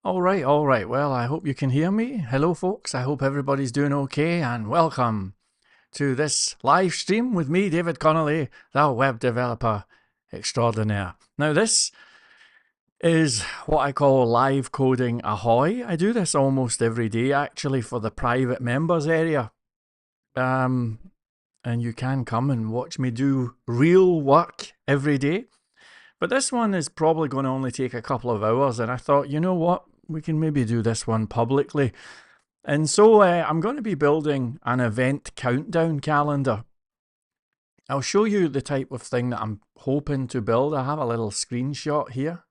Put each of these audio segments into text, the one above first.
All right. Well, I hope you can hear me. Hello, folks. I hope everybody's doing okay, and welcome to this live stream with me, David Connolly, the web developer extraordinaire. Now, this is what I call live coding ahoy. I do this almost every day, actually, for the private members area. And you can come and watch me do real work every day. But this one is probably going to only take a couple of hours, and I thought, you know what? We can maybe do this one publicly. And so I'm going to be building an event countdown calendar. I'll show you the type of thing that I'm hoping to build. I have a little screenshot here.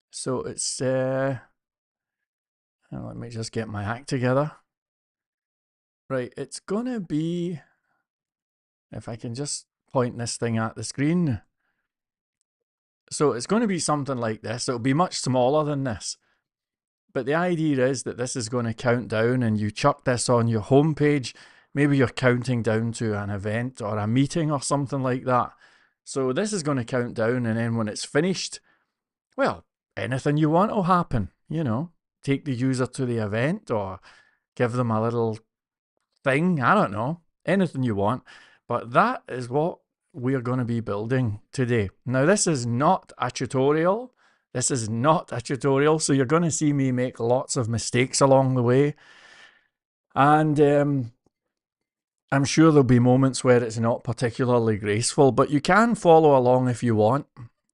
So it's, let me just get my act together. Right, it's going to be, if I can just point this thing at the screen. So it's going to be something like this. It'll be much smaller than this. But the idea is that this is going to count down, and you chuck this on your homepage. Maybe you're counting down to an event or a meeting or something like that. So this is going to count down, and then when it's finished, well, anything you want will happen. You know, take the user to the event or give them a little thing. I don't know, anything you want. But that is what we are going to be building today. Now, this is not a tutorial. This is not a tutorial, so you're going to see me make lots of mistakes along the way. And I'm sure there'll be moments where it's not particularly graceful, but you can follow along if you want.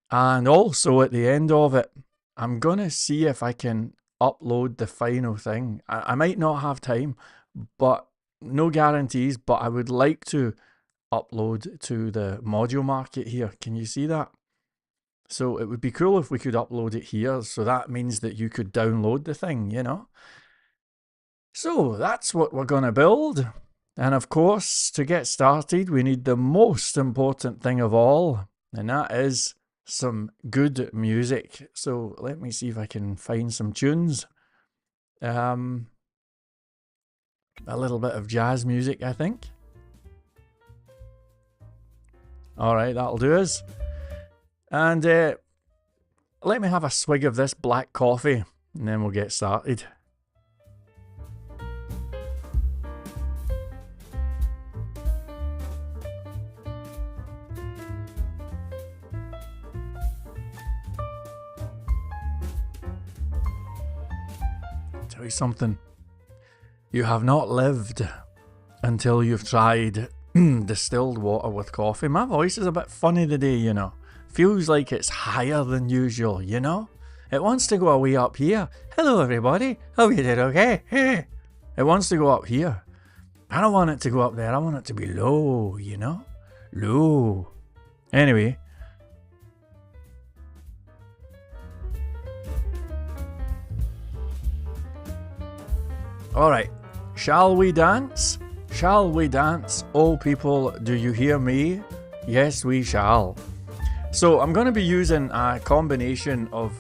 And also at the end of it, I'm going to see if I can upload the final thing. I might not have time, but no guarantees, but I would like to upload to the module market here. Can you see that? So it would be cool if we could upload it here. So that means that you could download the thing, you know. So that's what we're going to build. And of course, to get started, we need the most important thing of all, and that is some good music. So let me see if I can find some tunes. A little bit of jazz music, I think. All right, that'll do us. And let me have a swig of this black coffee, and then we'll get started. Tell you something. You have not lived until you've tried distilled water with coffee. My voice is a bit funny today, you know. Feels like it's higher than usual, you know? It wants to go away up here. Hello everybody, hope you did okay. Hey. It wants to go up here. I don't want it to go up there, I want it to be low, you know? Low. Anyway. Alright, shall we dance? Shall we dance? Oh people, do you hear me? Yes, we shall. So I'm going to be using a combination of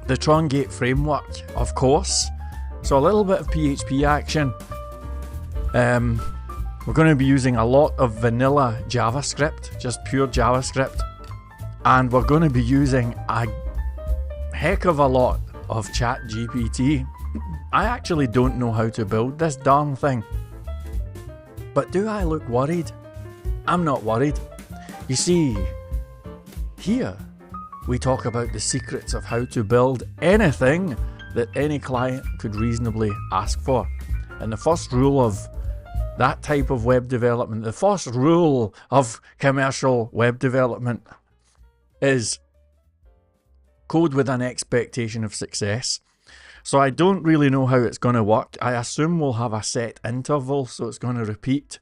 the Trongate framework, of course. So a little bit of PHP action. We're going to be using a lot of vanilla JavaScript, just pure JavaScript. And we're going to be using a heck of a lot of Chat GPT. I actually don't know how to build this darn thing. But do I look worried? I'm not worried. You see, here, we talk about the secrets of how to build anything that any client could reasonably ask for. And the first rule of that type of web development, the first rule of commercial web development is code with an expectation of success. So I don't really know how it's going to work. I assume we'll have a set interval, so it's going to repeat.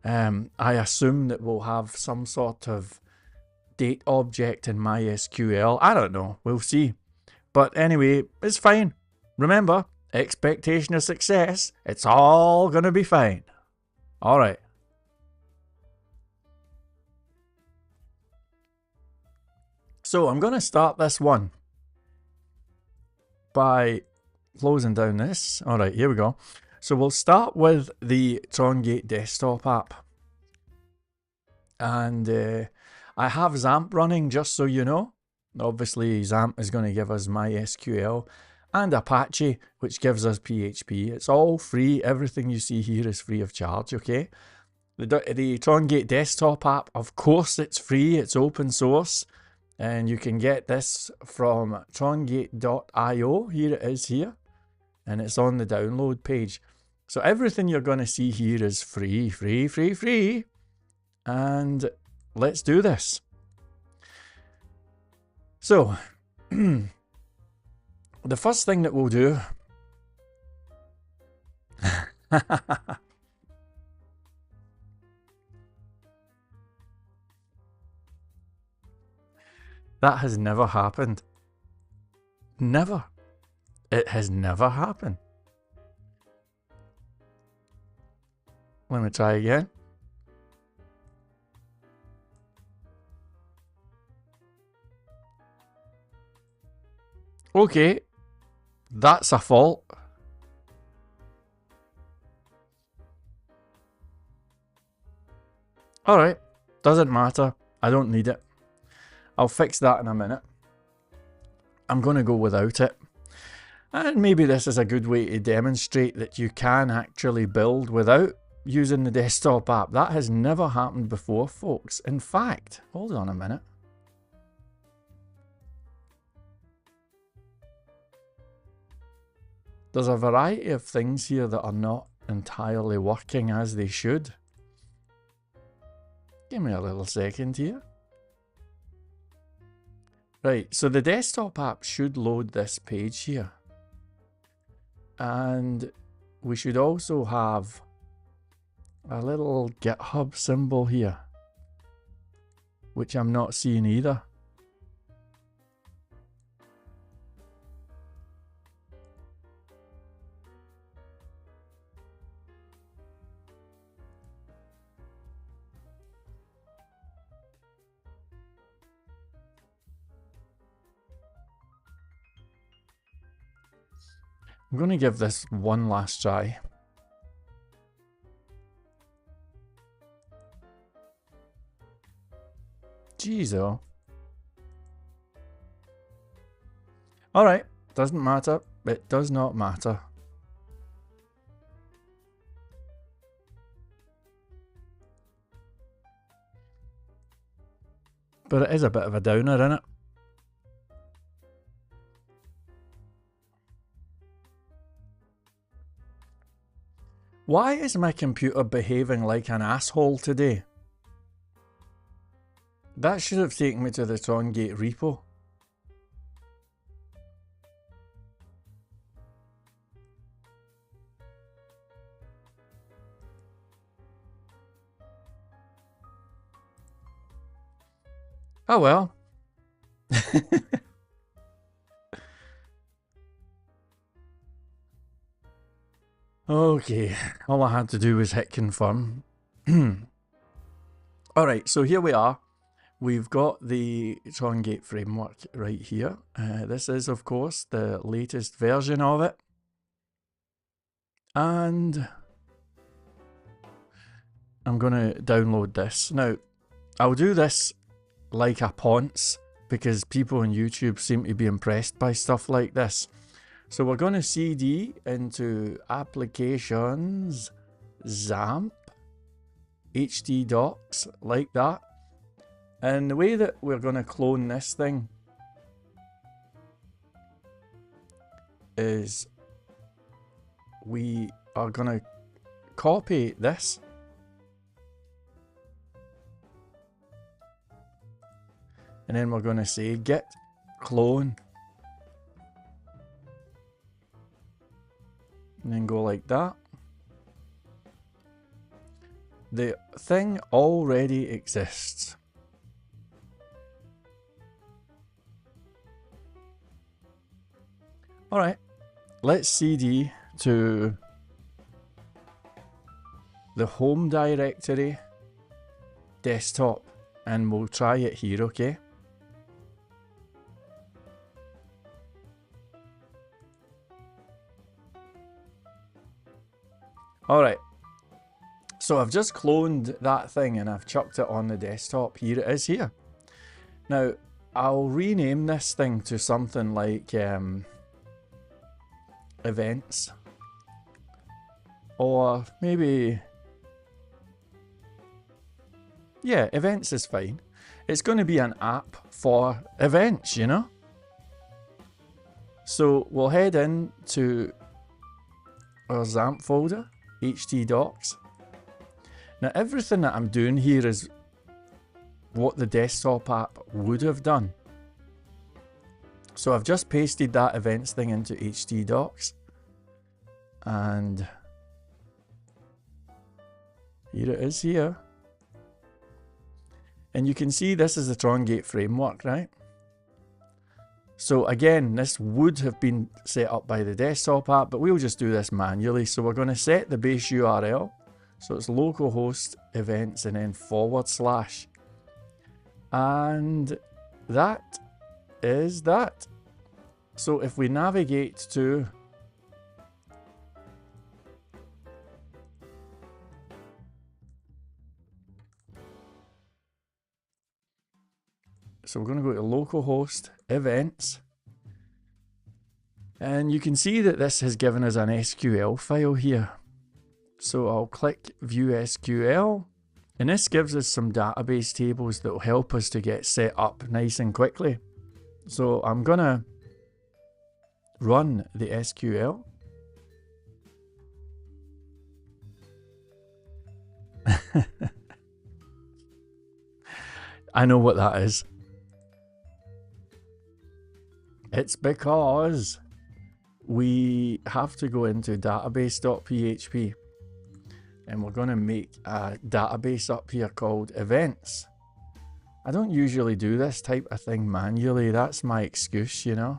I assume that we'll have some sort of date object in MySQL. I don't know. We'll see. But anyway, it's fine. Remember, expectation of success. It's all going to be fine. All right. So I'm going to start this one by closing down this. All right, here we go. So we'll start with the Trongate desktop app. And I have XAMPP running, just so you know. Obviously, XAMPP is going to give us MySQL. and Apache, which gives us PHP. It's all free. Everything you see here is free of charge, okay? The Trongate desktop app, of course it's free, it's open source, and you can get this from Trongate.io. Here it is here, and it's on the download page. So everything you're going to see here is free, free, free, free. And let's do this. So, the first thing that we'll do that has never happened. Never. It has never happened. Let me try again. Okay, that's a fault. Alright, doesn't matter. I don't need it. I'll fix that in a minute. I'm going to go without it. And maybe this is a good way to demonstrate that you can actually build without using the desktop app. That has never happened before, folks. In fact, hold on a minute. There's a variety of things here that are not entirely working as they should. Give me a little second here. Right, so the desktop app should load this page here. And we should also have a little GitHub symbol here, which I'm not seeing either. I'm going to give this one last try. Jeez, oh. Alright, doesn't matter. It does not matter. But it is a bit of a downer, isn't it? Why is my computer behaving like an asshole today? That should have taken me to the Trongate repo. Oh well. Okay, all I had to do was hit confirm. Alright, so here we are. We've got the Trongate framework right here. This is, of course, the latest version of it. And I'm going to download this. Now, I'll do this like a ponce because people on YouTube seem to be impressed by stuff like this. So we're going to CD into Applications, XAMPP, HD Docs, like that. And the way that we're going to clone this thing is we are going to copy this. And then we're going to say git clone. And then go like that. The thing already exists. Alright, let's CD to the home directory, desktop, and we'll try it here, okay? Alright, so I've just cloned that thing and I've chucked it on the desktop. Here it is here. Now, I'll rename this thing to something like events, or maybe, yeah, events is fine. It's going to be an app for events, you know. So we'll head into our XAMPP folder, htdocs. Now everything that I'm doing here is what the desktop app would have done. So I've just pasted that events thing into htdocs, and here it is here. And you can see this is the Trongate framework, right? So again, this would have been set up by the desktop app, but we'll just do this manually. So we're going to set the base URL. So it's localhost events and then /. And that is that. So if we navigate to so we're going to go to localhost events, and you can see that this has given us an SQL file here. So I'll click view SQL, and this gives us some database tables that will help us to get set up nice and quickly. So I'm going to run the SQL. I know what that is. It's because we have to go into database.php, and we're going to make a database up here called events. I don't usually do this type of thing manually. That's my excuse, you know.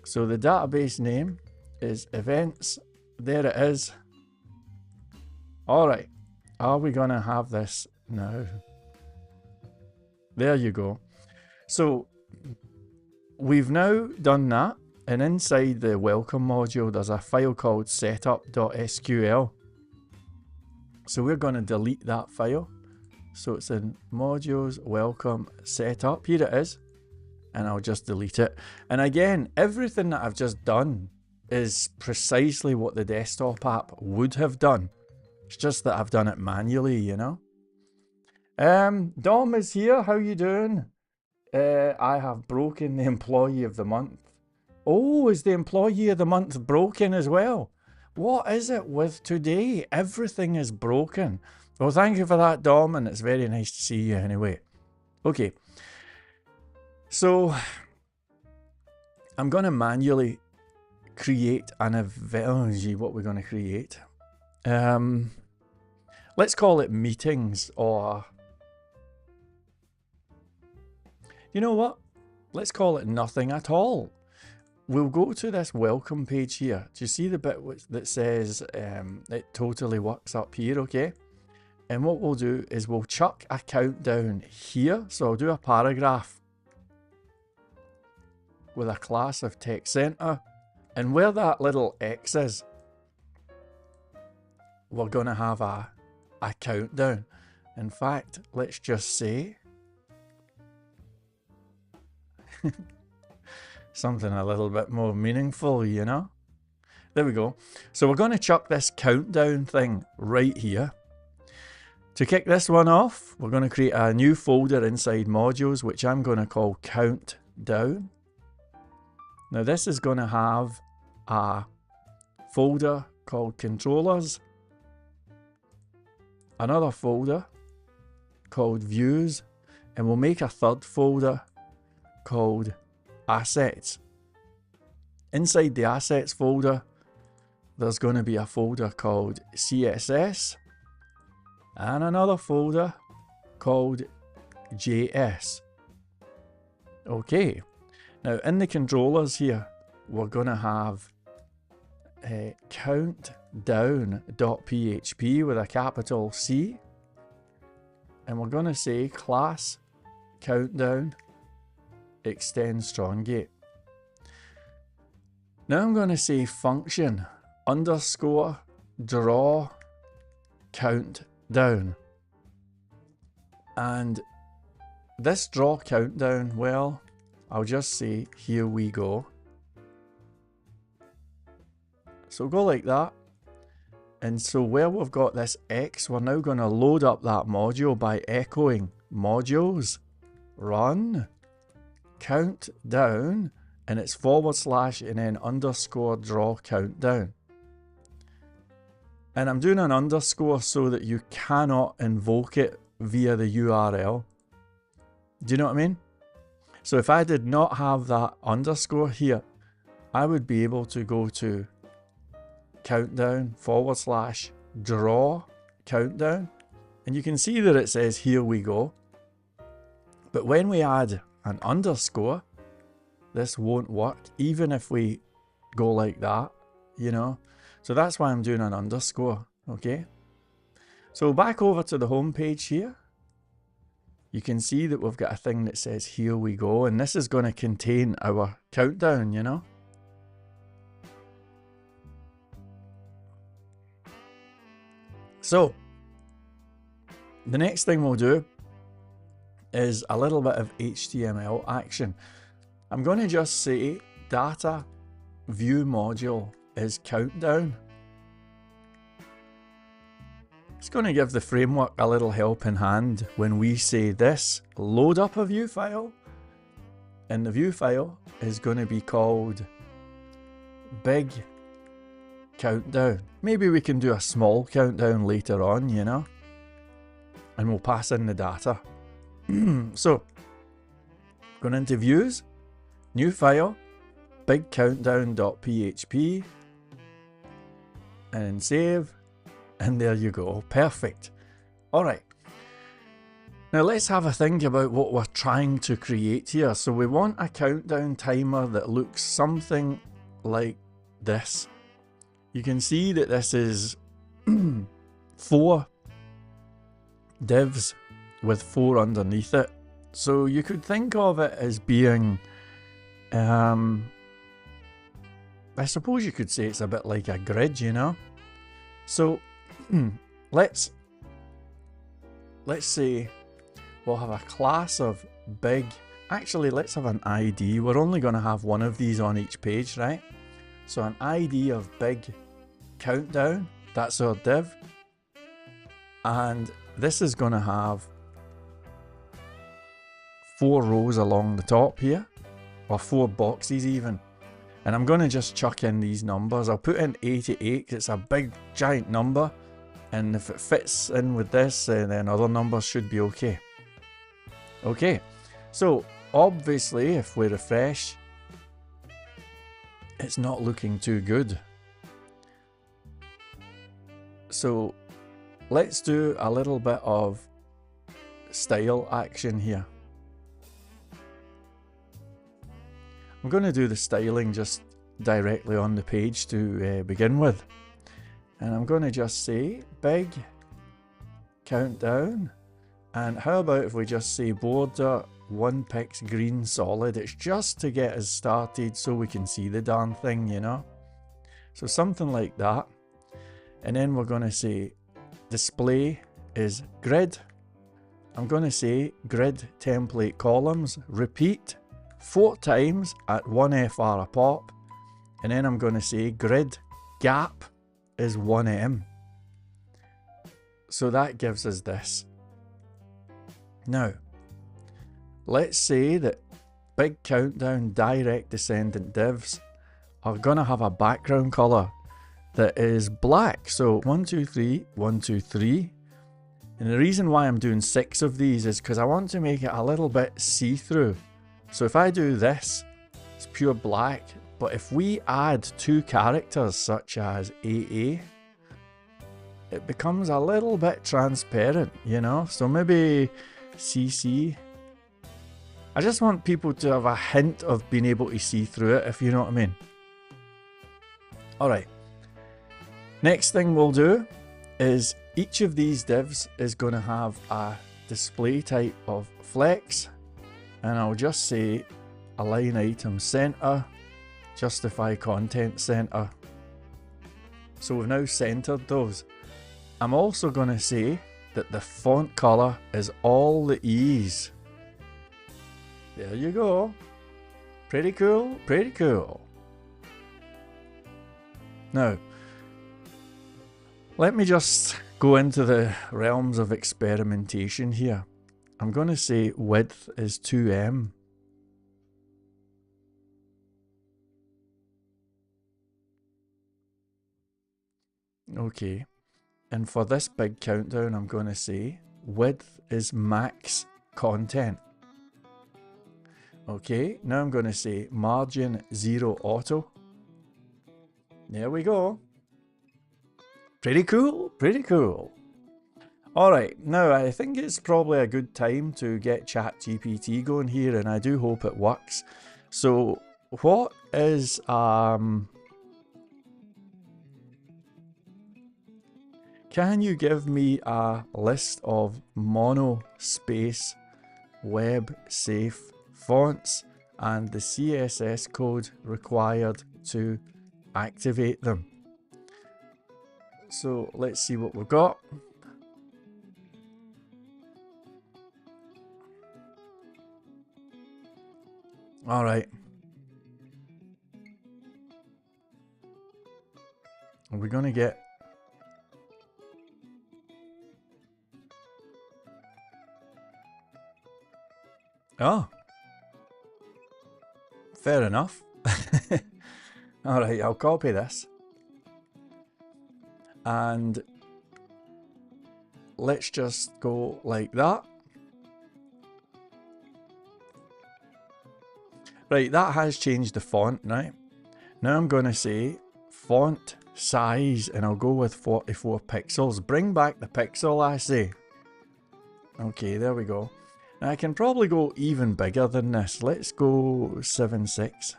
So the database name is events. There it is. All right. Are we going to have this now? There you go. So we've now done that, and inside the welcome module there's a file called setup.sql. So we're going to delete that file. So it's in modules, welcome, setup. Here it is, and I'll just delete it. And again, everything that I've just done is precisely what the desktop app would have done. It's just that I've done it manually, you know. Dom is here. How you doing? I have broken the employee of the month. Oh, is the employee of the month broken as well? What is it with today? Everything is broken. Well, thank you for that, Dom, and it's very nice to see you anyway. Okay. So I'm going to manually create an event. Oh, gee, what we're going to create. Let's call it meetings, or you know what? Let's call it nothing at all. We'll go to this welcome page here. Do you see the bit that says it totally works up here, okay? And what we'll do is we'll chuck a countdown here. So I'll do a paragraph with a class of text center. And where that little X is, we're going to have a countdown. In fact, let's just say something a little bit more meaningful, you know? There we go. So we're going to chuck this countdown thing right here. To kick this one off, we're going to create a new folder inside modules, which I'm going to call countdown. Now this is going to have a folder called controllers, another folder called views, and we'll make a third folder called assets. Inside the assets folder, there's going to be a folder called CSS and another folder called JS. Okay, now in the controllers here, we're going to have countdown.php with a capital C, and we're going to say class countdown extends Trongate. Now I'm going to say function underscore draw countdown, and this draw countdown, well, I'll just say here we go. So go like that. And so where we've got this X, we're now going to load up that module by echoing modules run countdown, and it's / and then underscore draw countdown. And I'm doing an underscore so that you cannot invoke it via the URL. Do you know what I mean? So if I did not have that underscore here, I would be able to go to countdown / draw countdown, and you can see that it says here we go. But when we add an underscore, this won't work, even if we go like that, you know. So that's why I'm doing an underscore, okay? So back over to the home page here, you can see that we've got a thing that says here we go, and this is going to contain our countdown, you know. So the next thing we'll do is a little bit of HTML action. I'm going to just say data view module is countdown. It's going to give the framework a little helping hand when we say this, load up a view file, and the view file is going to be called big countdown. Maybe we can do a small countdown later on, you know, and we'll pass in the data. So going into views, new file, big countdown.php, and save, and there you go. Perfect. All right. Now let's have a think about what we're trying to create here. So we want a countdown timer that looks something like this. You can see that this is 4 divs with 4 underneath it. So you could think of it as being, I suppose you could say it's a bit like a grid, you know. So let's say we'll have a class of big. Actually, let's have an ID. We're only going to have one of these on each page, right? So an ID of big countdown, that's our div. And this is going to have 4 rows along the top here, or 4 boxes even. And I'm going to just chuck in these numbers. I'll put in 88 because it's a big giant number, and if it fits in with this, then other numbers should be okay. Okay, so obviously if we refresh, it's not looking too good. So let's do a little bit of style action here. I'm going to do the styling just directly on the page to begin with. And I'm going to just say big countdown. And how about if we just say border 1 pix green solid? It's just to get us started so we can see the darn thing, you know. So something like that. And then we're going to say display is grid. I'm going to say grid template columns repeat 4 times at 1 FR a pop, and then I'm going to say grid gap is 1M. So that gives us this. Now let's say that big countdown direct descendant divs are going to have a background color that is black. So 1 2 3 1 2 3, and the reason why I'm doing 6 of these is because I want to make it a little bit see-through. So if I do this, it's pure black, but if we add 2 characters such as AA, it becomes a little bit transparent, you know. So maybe CC. I just want people to have a hint of being able to see through it, if you know what I mean. Alright, next thing we'll do is each of these divs is going to have a display type of flex. And I'll just say align item center, justify content center. So we've now centered those. I'm also going to say that the font color is all the E's. There you go. Pretty cool, pretty cool. Now, let me just go into the realms of experimentation here. I'm going to say width is 2M. Okay. And for this big countdown, I'm going to say width is max content. Okay, now I'm going to say margin 0 auto. There we go. Pretty cool, pretty cool. Alright, now I think it's probably a good time to get Chat GPT going here, and I do hope it works. So, what is can you give me a list of mono-space web-safe fonts and the CSS code required to activate them? So let's see what we've got. All right. Are we going to get... Oh. Fair enough. All right, I'll copy this. And let's just go like that. Right, that has changed the font, right? Now I'm going to say font size, and I'll go with 44 pixels. Bring back the pixel, I say. Okay, there we go. Now I can probably go even bigger than this. Let's go 7.6.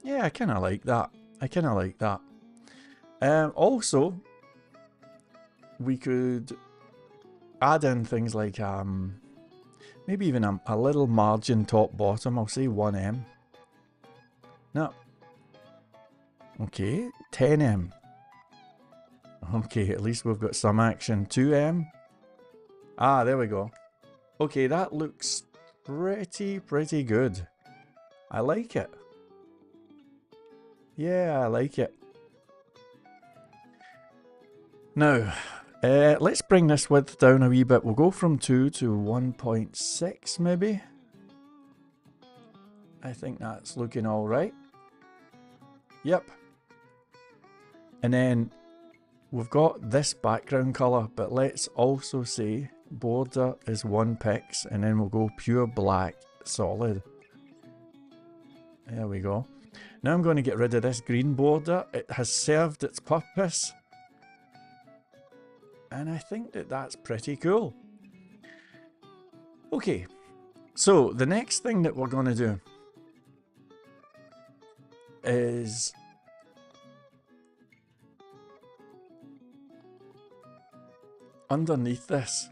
Yeah, I kind of like that. I kind of like that. Also, we could add in things like maybe even a little margin top bottom. I'll say 1M. No. Okay, 10M. Okay, at least we've got some action. 2M. Ah, there we go. Okay, that looks pretty good. I like it. Yeah, I like it. Now, let's bring this width down a wee bit. We'll go from 2 to 1.6 maybe. I think that's looking alright. Yep. And then we've got this background colour, but let's also say border is 1 pix, and then we'll go pure black solid. There we go. Now I'm going to get rid of this green border. It has served its purpose. And I think that that's pretty cool. Okay, so the next thing that we're going to do is underneath this,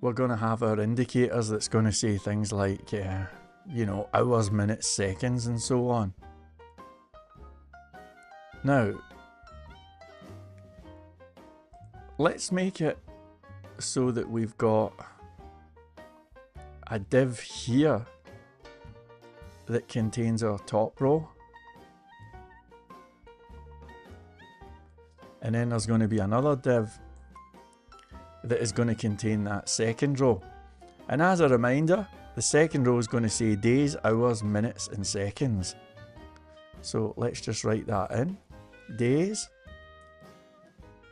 we're going to have our indicators that's going to say things like, you know, hours, minutes, seconds, and so on. Now, let's make it so that we've got a div here that contains our top row. And then there's going to be another div that is going to contain that second row. And as a reminder, the second row is going to say days, hours, minutes, and seconds. So let's just write that in. Days,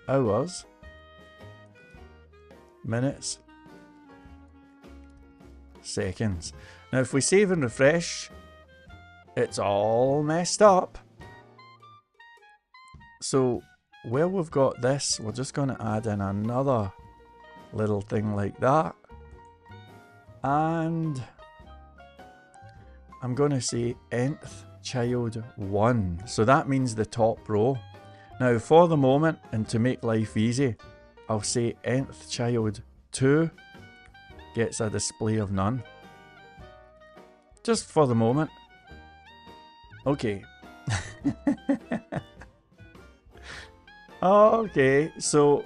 hours, minutes, seconds. Now if we save and refresh, it's all messed up. So where we've got this, we're just going to add in another little thing like that. And I'm going to say nth child 1. So that means the top row. Now for the moment, and to make life easy, I'll say nth child 2 gets a display of none. Just for the moment. Okay. Okay, so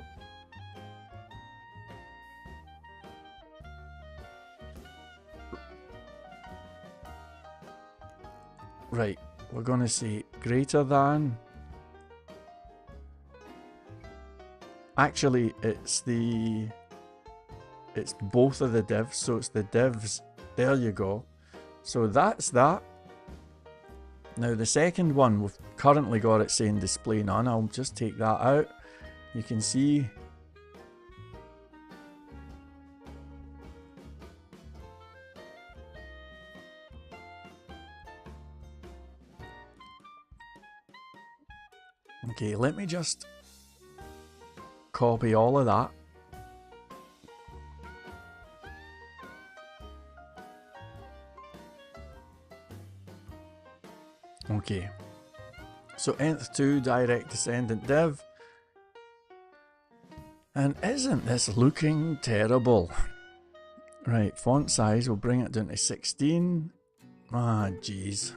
Right, we're going to say greater than. Actually, it's both of the divs, so it's the divs. There you go. So that's that. Now the second one, we've currently got it saying display none. I'll just take that out. You can see okay, let me just copy all of that. Okay, so nth2 direct descendant div, and isn't this looking terrible? Right, font size, we'll bring it down to 16. Ah, jeez.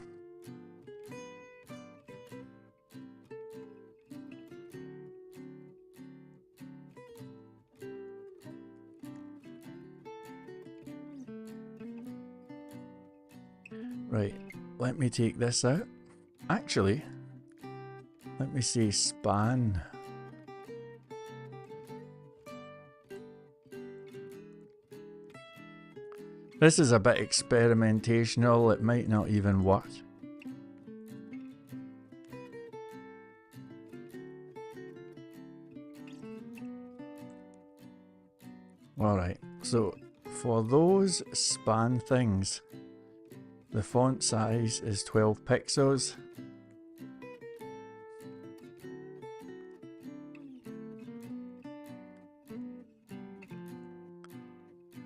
Right, let me take this out. Actually, let me say span. This is a bit experimentational, it might not even work. Alright, so for those span things, the font size is 12 pixels.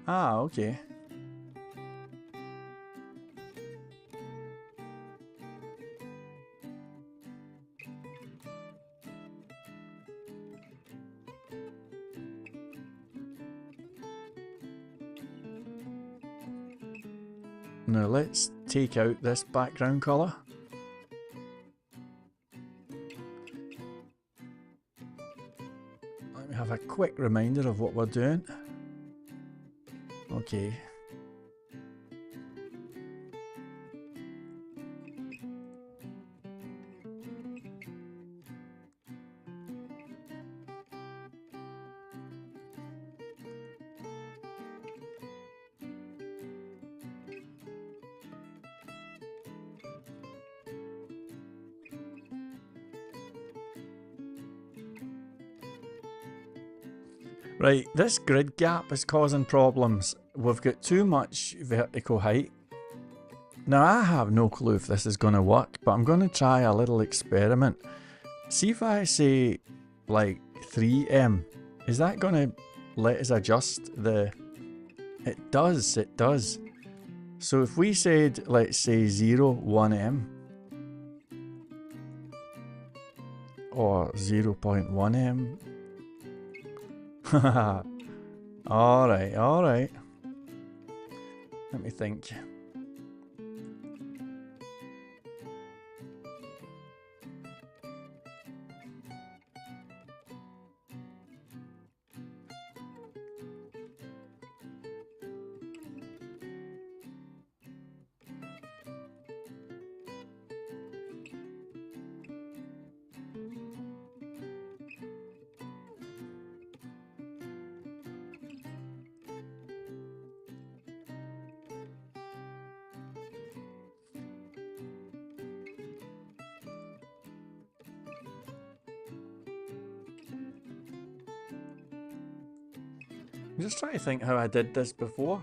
Ah, okay. Now let's take out this background colour. Let me have a quick reminder of what we're doing. Okay. Right, this grid gap is causing problems. We've got too much vertical height. Now I have no clue if this is going to work, but I'm going to try a little experiment. See if I say like 3M, is that going to let us adjust the... It does, it does. So if we said, let's say 0.1M or 0.1M. Alright, alright. Let me think. I'm just trying to think how I did this before.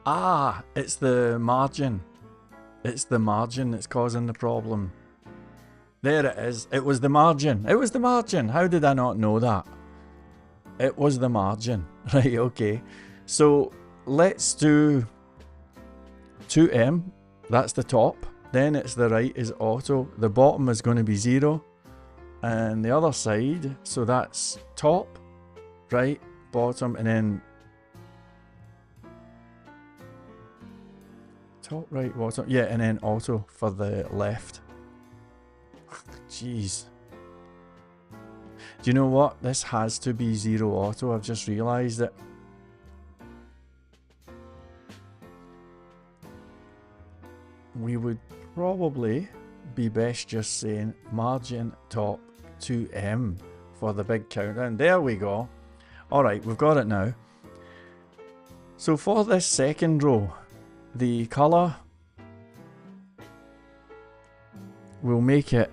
Ah, it's the margin. It's the margin that's causing the problem. There it is. It was the margin. It was the margin. How did I not know that? It was the margin. Right, okay. So let's do 2M. That's the top. then it's the right is auto, the bottom is going to be 0, and the other side, so that's top, right, bottom, and then top, right, bottom, yeah, and then auto for the left. Jeez. Do you know what? This has to be 0 auto, I've just realised it. We would probably be best just saying margin top 2M for the big countdown. There we go. Alright, we've got it now. So for this second row, the colour, we'll make it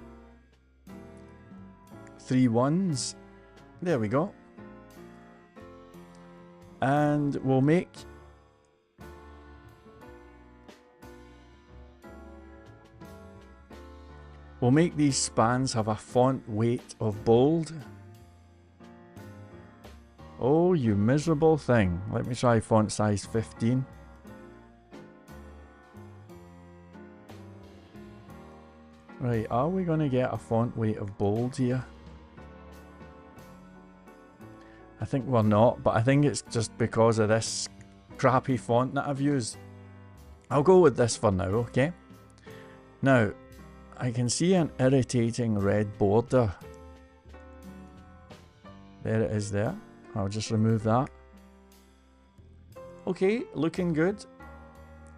3 ones. There we go. And we'll make these spans have a font weight of bold. Oh, you miserable thing. Let me try font size 15. Right, are we going to get a font weight of bold here? I think we're not, but I think it's just because of this crappy font that I've used. I'll go with this for now, okay? Now, I can see an irritating red border. There it is there. I'll just remove that. Okay, looking good.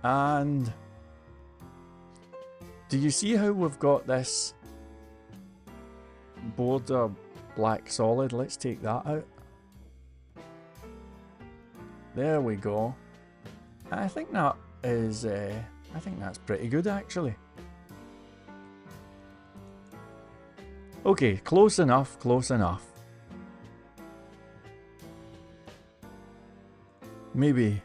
And do you see how we've got this border black solid? Let's take that out. There we go. I think that is, I think that's pretty good actually. Okay, close enough, close enough. Maybe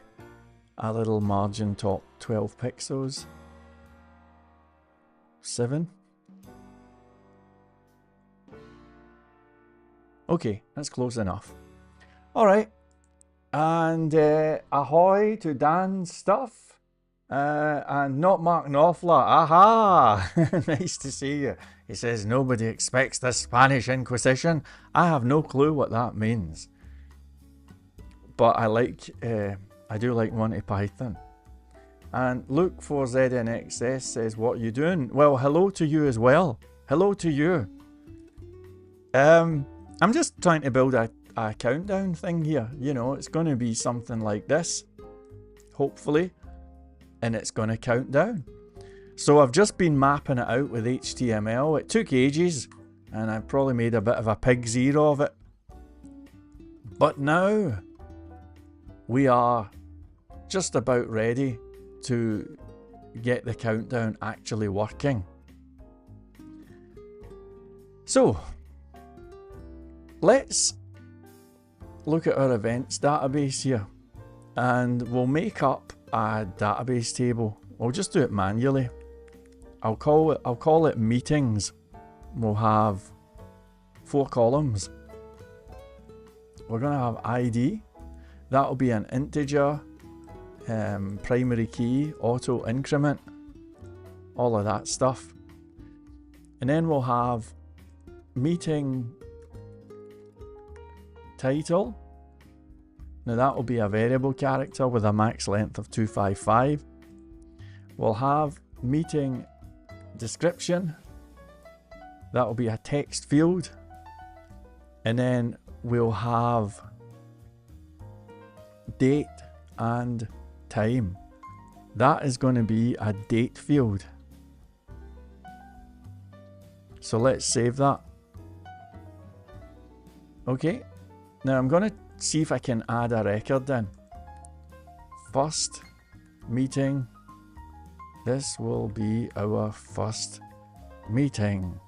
a little margin top 12 pixels. 7. Okay, that's close enough. Alright. And ahoy to Dan's stuff. And not Mark Knopfler. Aha! Nice to see you. He says nobody expects the Spanish Inquisition. I have no clue what that means. But I do like Monty Python. And Luke4ZNXS says, what are you doing? Well, hello to you as well. Hello to you. I'm just trying to build a countdown thing here. You know, it's going to be something like this. Hopefully. And it's going to count down. So I've just been mapping it out with HTML. It took ages. And I probably made a bit of a pig's ear of it. But now we are just about ready to get the countdown actually working. So let's look at our events database here, and we'll make up a database table. We'll just do it manually. I'll call it meetings. We'll have 4 columns. We're going to have ID. That'll be an integer, primary key, auto increment, all of that stuff. And then we'll have meeting title. Now that will be a variable character with a max length of 255. We'll have meeting description. That will be a text field. And then we'll have date and time. That is going to be a date field. So let's save that. Okay. Now I'm going to see if I can add a record in. First meeting. This will be our first meeting.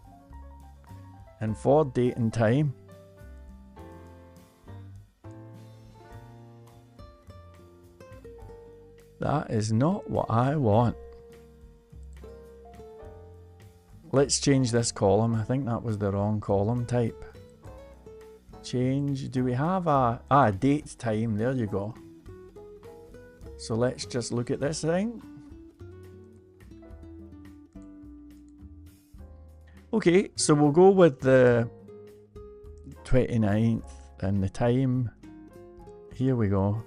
And for date and time, that is not what I want. Let's change this column. I think that was the wrong column type. Change. Do we have a date time? There you go. So let's just look at this thing. Okay, so we'll go with the 29th and the time. Here we go.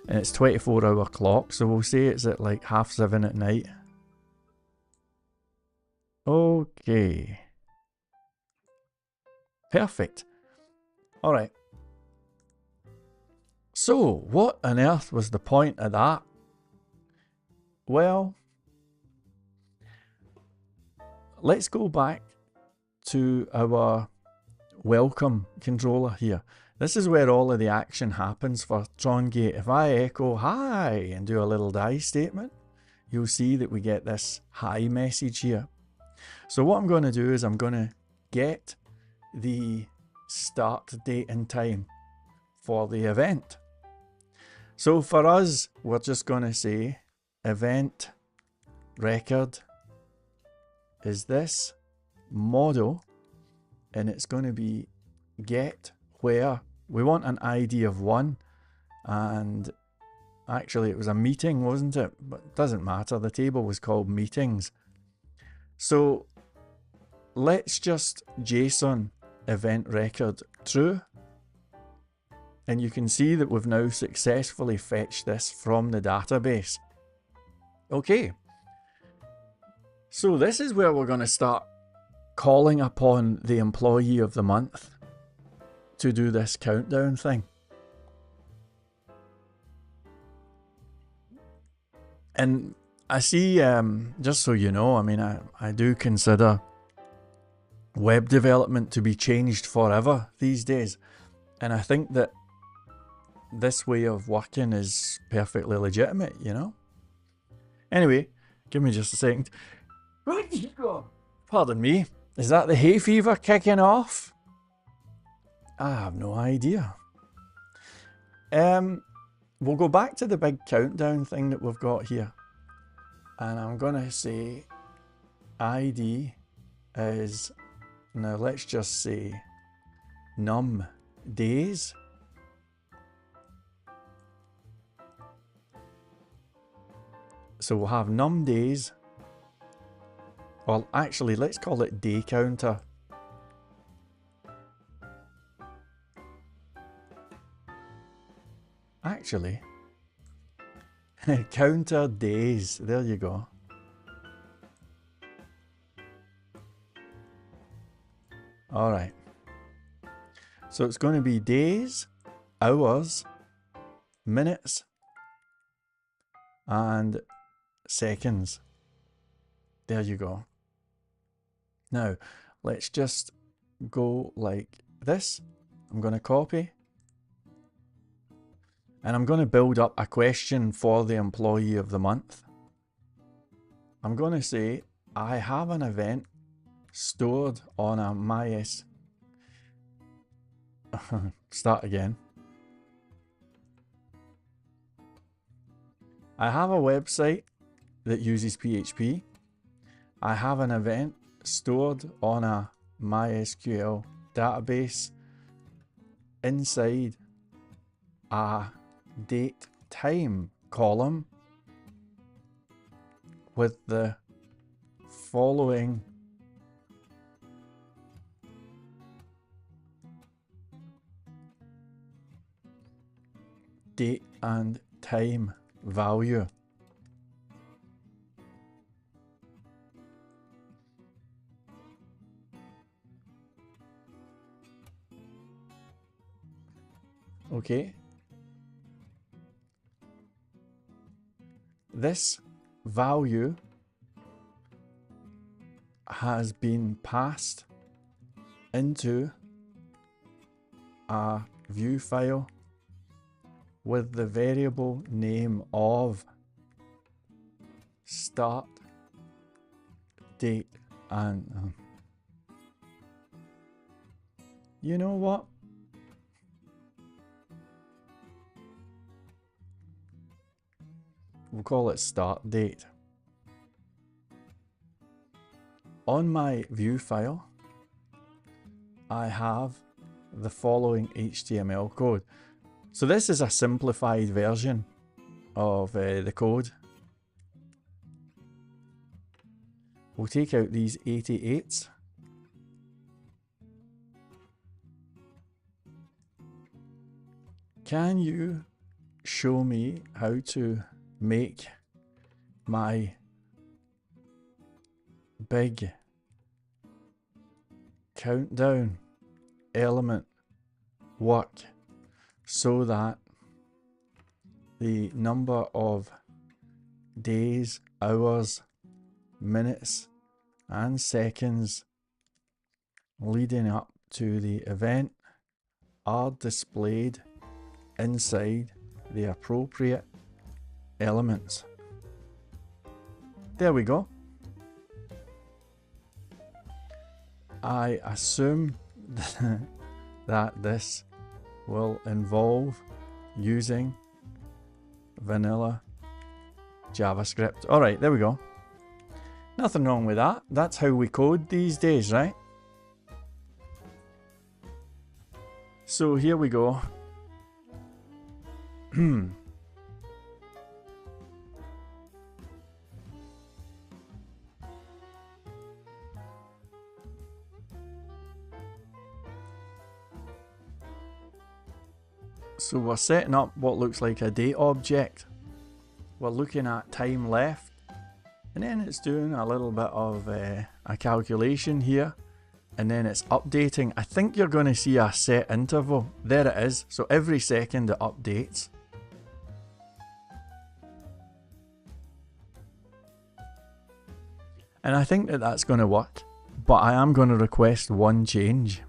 And it's 24-hour clock, so we'll say it's at like 7:30 at night. Okay. Perfect. Alright. So, what on earth was the point of that? Well, let's go back to our welcome controller here. This is where all of the action happens for Trongate. If I echo hi and do a little die statement, you'll see that we get this hi message here. So what I'm going to do is I'm going to get the start date and time for the event. So for us, we're just going to say event record is this model, and it's going to be get where. We want an ID of 1, and actually it was a meeting, wasn't it? But it doesn't matter, the table was called meetings. So let's just JSON event record true, and you can see that we've now successfully fetched this from the database. Okay, so this is where we're going to start calling upon the employee of the month to do this countdown thing. And I see, just so you know, I mean, I do consider web development to be changed forever these days. And I think that this way of working is perfectly legitimate, you know? Anyway, give me just a second. Pardon me. Is that the hay fever kicking off? I have no idea. We'll go back to the big countdown thing that we've got here. And I'm going to say ID is, now let's just say num days. So we'll have num days. Well, actually, let's call it day counter. Actually, counter days. There you go. All right. So it's going to be days, hours, minutes, and seconds. There you go. Now, let's just go like this. I'm going to copy. And I'm going to build up a question for the employee of the month. I'm going to say, I have an event stored on a Start again. I have a website that uses PHP. I have an event stored on a MySQL database inside a date time column with the following date and time value. Okay. This value has been passed into a view file with the variable name of start date and you know what? We'll call it start date. On my view file, I have the following HTML code. So this is a simplified version of the code. We'll take out these 88s. Can you show me how to make my big countdown element work so that the number of days, hours, minutes and seconds leading up to the event are displayed inside the appropriate elements? There we go. I assume that this will involve using vanilla JavaScript. Alright, there we go. Nothing wrong with that. That's how we code these days, right? So here we go. So we're setting up what looks like a date object. We're looking at time left, and then it's doing a little bit of a calculation here, and then it's updating. I think you're going to see a set interval. There it is. So every second it updates. And I think that that's going to work, but I am going to request one change.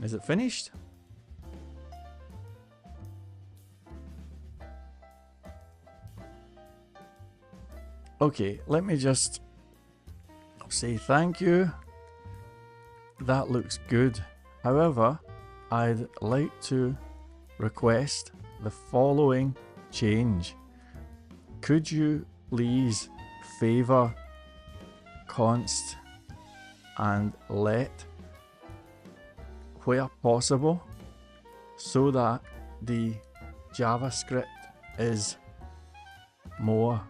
Is it finished? Okay, let me just say thank you. That looks good. However, I'd like to request the following change. Could you please favor const and let where possible so that the JavaScript is more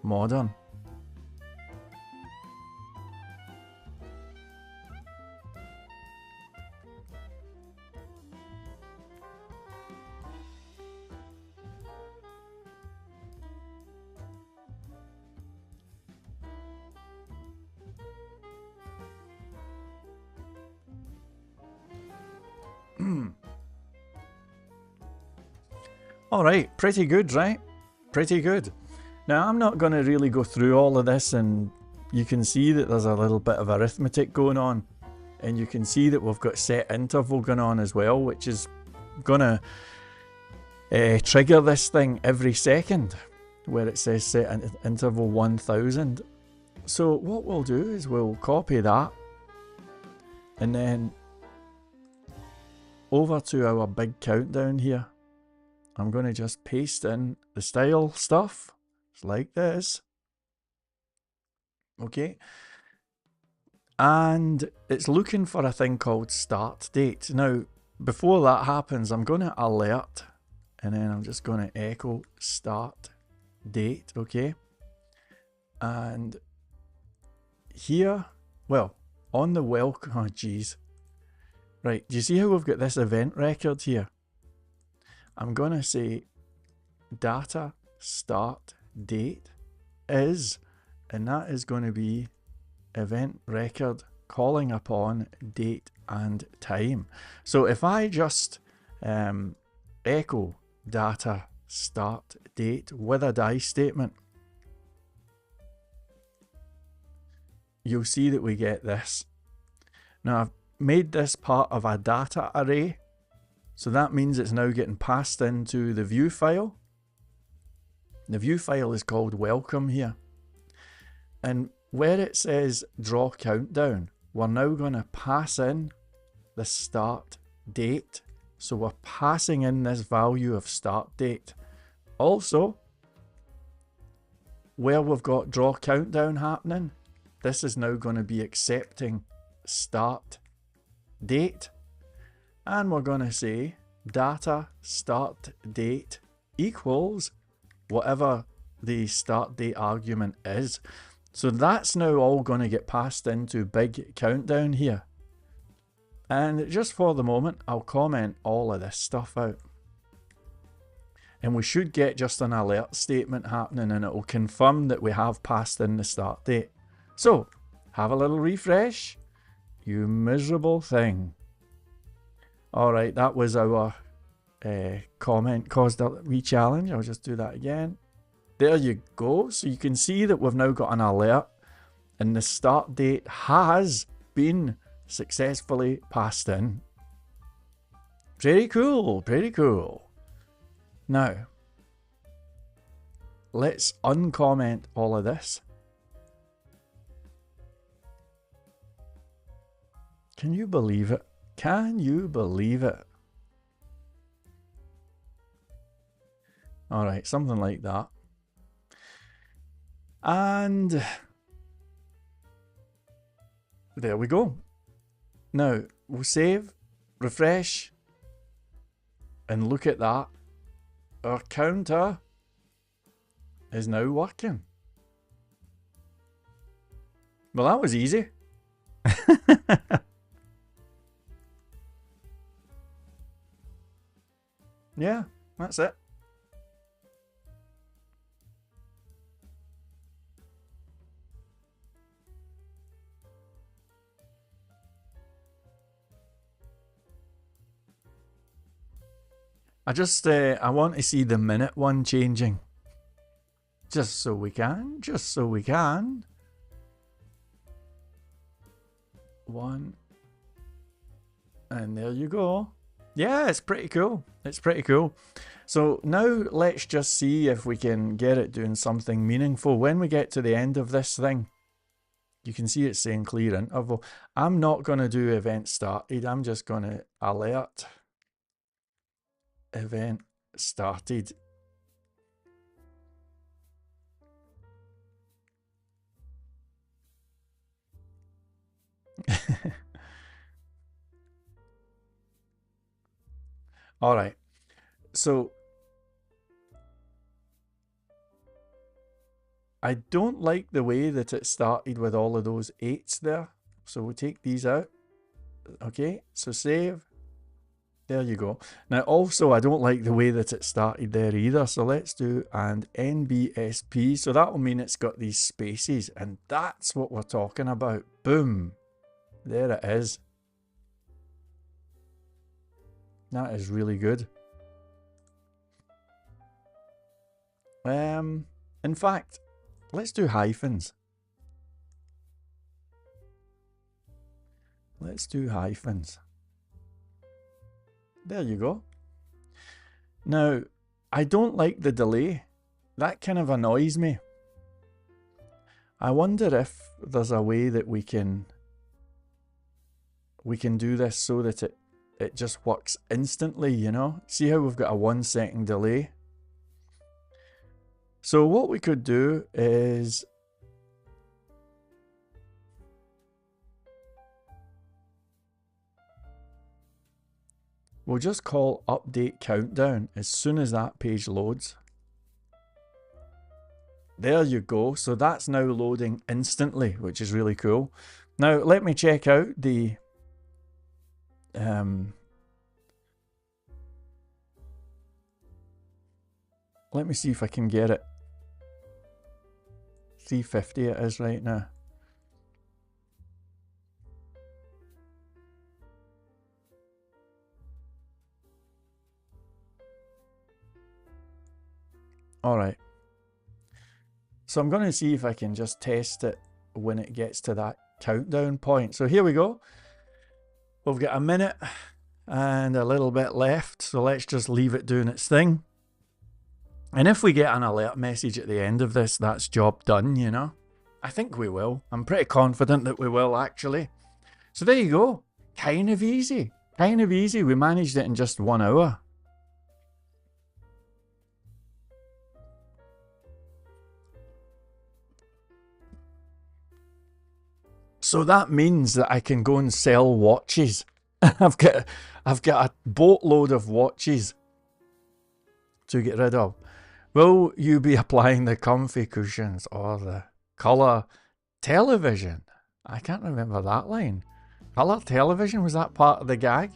modern? Alright, pretty good, right? Pretty good. Now, I'm not going to really go through all of this, and you can see that there's a little bit of arithmetic going on. And you can see that we've got set interval going on as well, which is going to trigger this thing every second, where it says set interval 1000. So what we'll do is we'll copy that, and then over to our big countdown here, I'm going to just paste in the style stuff. It's like this. Okay. And it's looking for a thing called start date. Now, before that happens, I'm going to alert, and then I'm just going to echo start date. Okay. And here, well, on the welcome, oh geez. Right, do you see how we've got this event record here? I'm going to say data start date is, and that is going to be event record calling upon date and time. So if I just echo data start date with a die statement, you'll see that we get this. Now I've made this part of a data array, so that means it's now getting passed into the view file. The view file is called welcome here. And where it says draw countdown, we're now going to pass in the start date. So we're passing in this value of start date. Also, where we've got draw countdown happening, this is now going to be accepting start date. And we're going to say data start date equals whatever the start date argument is. So that's now all going to get passed into big countdown here. And just for the moment, I'll comment all of this stuff out. And we should get just an alert statement happening, and it will confirm that we have passed in the start date. So, have a little refresh. You miserable thing. Alright, that was our comment caused a wee challenge. I'll just do that again. There you go. So you can see that we've now got an alert, and the start date has been successfully passed in. Pretty cool, pretty cool. Now, let's uncomment all of this. Can you believe it? Can you believe it? Alright, something like that. And there we go. Now, we'll save, refresh, and look at that. Our counter is now working. Well, that was easy. Yeah, that's it. I want to see the minute one changing. Just so we can. One. And there you go. Yeah, it's pretty cool. It's pretty cool. So now let's just see if we can get it doing something meaningful. When we get to the end of this thing, you can see it's saying clear interval. I'm not going to do event started. I'm just going to alert event started. All right. So I don't like the way that it started with all of those 8s there. So we'll take these out. Okay, so save. There you go. Now also I don't like the way that it started there either. So let's do and NBSP. So that will mean it's got these spaces, and that's what we're talking about. Boom. There it is. That is really good. In fact, let's do hyphens. Let's do hyphens. There you go. Now, I don't like the delay. That kind of annoys me. I wonder if there's a way that we can do this so that it just works instantly, you know? See how we've got a 1 second delay? So what we could do is we'll just call update countdown as soon as that page loads. There you go. So that's now loading instantly, which is really cool. Now let me check out the let me see if I can get it. 350 it is right now. Alright. So I'm going to see if I can just test it when it gets to that countdown point. So here we go. We've got a minute and a little bit left. So let's just leave it doing its thing. And if we get an alert message at the end of this, that's job done, you know. I think we will. I'm pretty confident that we will, actually. So there you go. Kind of easy. Kind of easy. We managed it in just 1 hour. So that means that I can go and sell watches. I've got a boatload of watches to get rid of. Will you be applying the comfy cushions or the colour television? I can't remember that line. Colour television, was that part of the gag?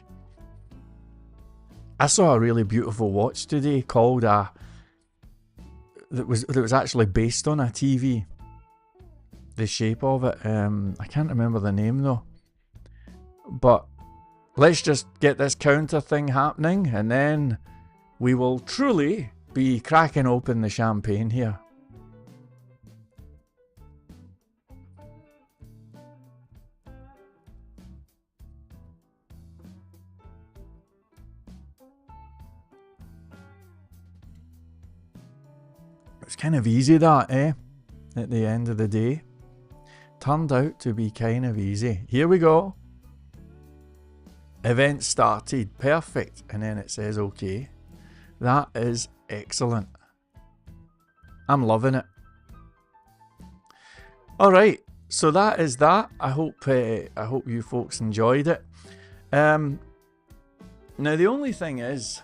I saw a really beautiful watch today called that was actually based on a TV. The shape of it, I can't remember the name though. But let's just get this counter thing happening, and then we will truly be cracking open the champagne here. It's kind of easy that, eh? At the end of the day. Turned out to be kind of easy. Here we go. Event started. Perfect. And then it says okay. That is excellent. I'm loving it. Alright, so that is that. I hope you folks enjoyed it. Now the only thing is,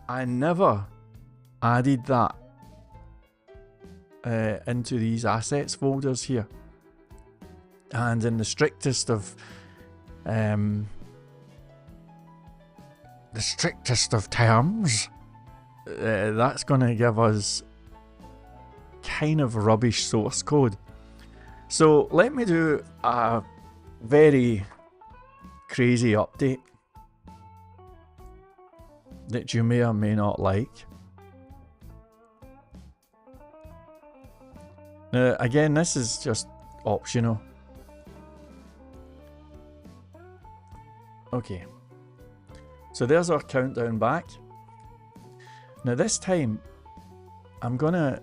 I never added that into these assets folders here. And in the strictest of terms, that's going to give us kind of rubbish source code. So let me do a very crazy update that you may or may not like. Now, again, this is just optional. Okay, so there's our countdown back. Now this time, I'm gonna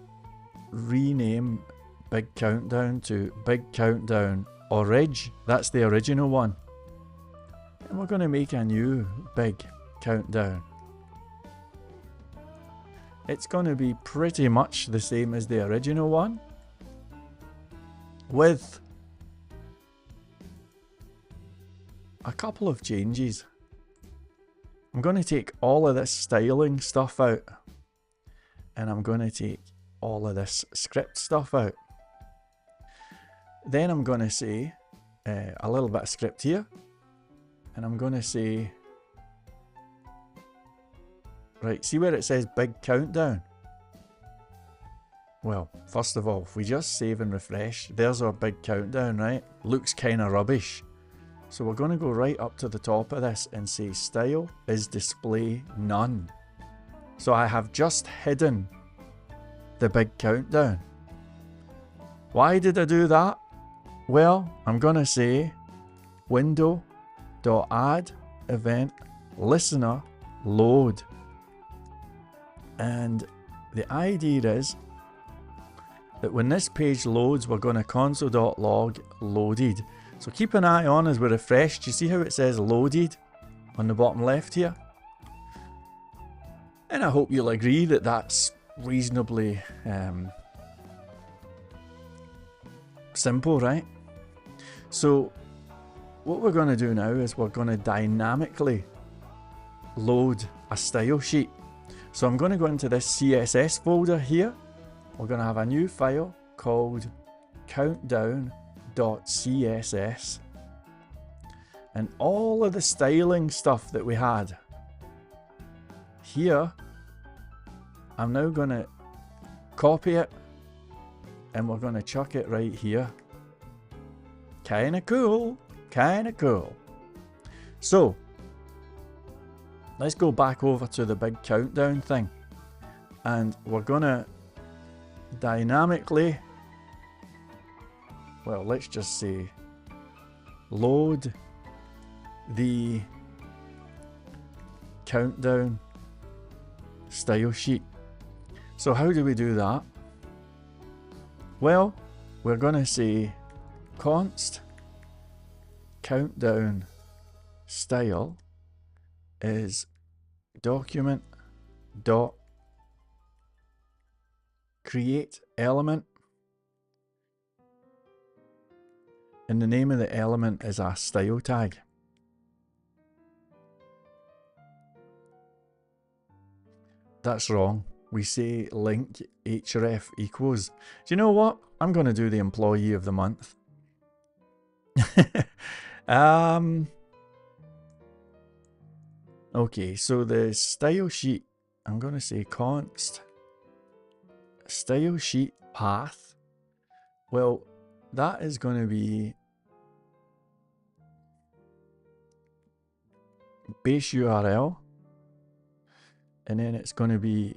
rename Big Countdown to Big Countdown Orig. That's the original one. And we're gonna make a new Big Countdown. It's gonna be pretty much the same as the original one, with a couple of changes. I'm going to take all of this styling stuff out, and I'm going to take all of this script stuff out. Then I'm going to say a little bit of script here, and I'm going to say, right, see where it says Big Countdown? Well, first of all, if we just save and refresh, there's our big countdown, right? Looks kind of rubbish. So we're going to go right up to the top of this and say style is display none. So I have just hidden the big countdown. Why did I do that? Well, I'm going to say window.add event listener load. And the idea is that when this page loads, we're going to console.log loaded. So keep an eye on as we refresh. Do you see how it says loaded on the bottom left here? And I hope you'll agree that that's reasonably simple, right? So what we're going to do now is we're going to dynamically load a style sheet. So I'm going to go into this CSS folder here. We're going to have a new file called countdown.css, and all of the styling stuff that we had here, I'm now going to copy it and we're going to chuck it right here. Kinda cool, kinda cool. So let's go back over to the big countdown thing, and we're going to dynamically, well, let's just say load the countdown style sheet. So how do we do that? Well, we're going to say const countdown style is document dot create element, and the name of the element is a style tag. That's wrong. We say link href equals. Do you know what? I'm going to do the employee of the month. Okay, so the style sheet, I'm going to say const style sheet path. Well, that is going to be base URL, and then it's going to be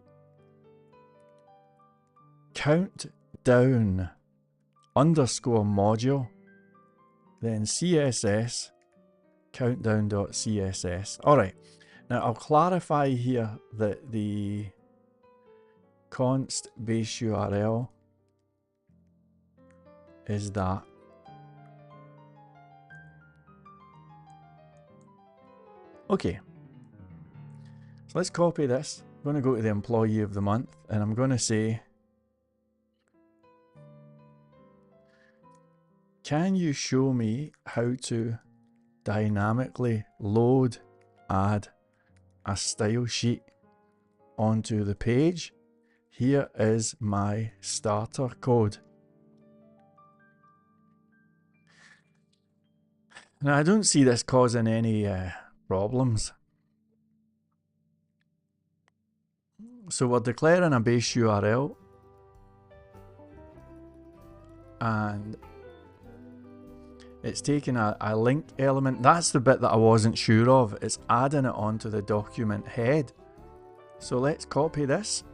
countdown underscore module, then CSS countdown.css. Alright, now I'll clarify here that the const base URL is that. Okay, so let's copy this. I'm going to go to the employee of the month, and I'm going to say, can you show me how to dynamically add a style sheet onto the page? Here is my starter code. Now I don't see this causing any problems. So we're declaring a base URL, and it's taking a link element. That's the bit that I wasn't sure of. It's adding it onto the document head. So let's copy this.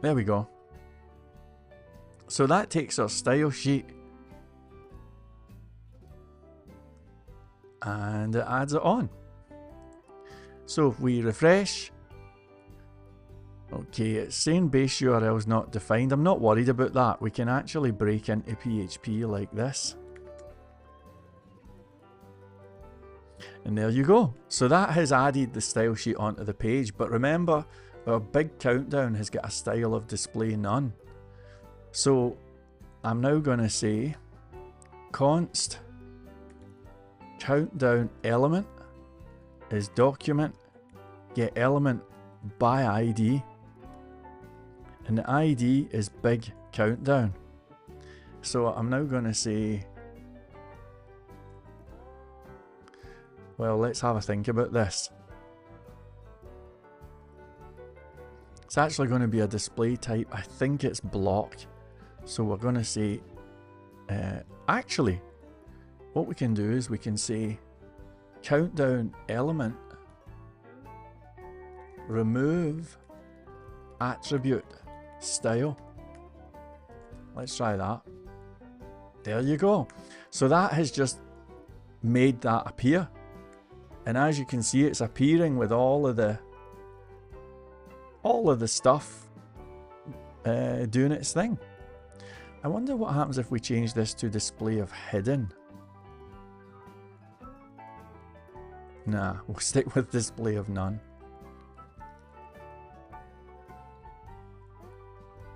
There we go. So that takes our style sheet and it adds it on. So if we refresh, okay, it's saying base URL is not defined. I'm not worried about that. We can actually break into PHP like this. And there you go. So that has added the style sheet onto the page. But remember, our big countdown has got a style of display none. So I'm now going to say const countdown element is document get element by ID, and the ID is big countdown. So I'm now going to say, well, let's have a think about this. It's actually going to be a display type. I think it's block. So we're going to say, actually, what we can do is we can say countdown element remove attribute style. Let's try that. There you go. So that has just made that appear. And as you can see, it's appearing with all of the stuff doing its thing. I wonder what happens if we change this to display of hidden. Nah, we'll stick with display of none.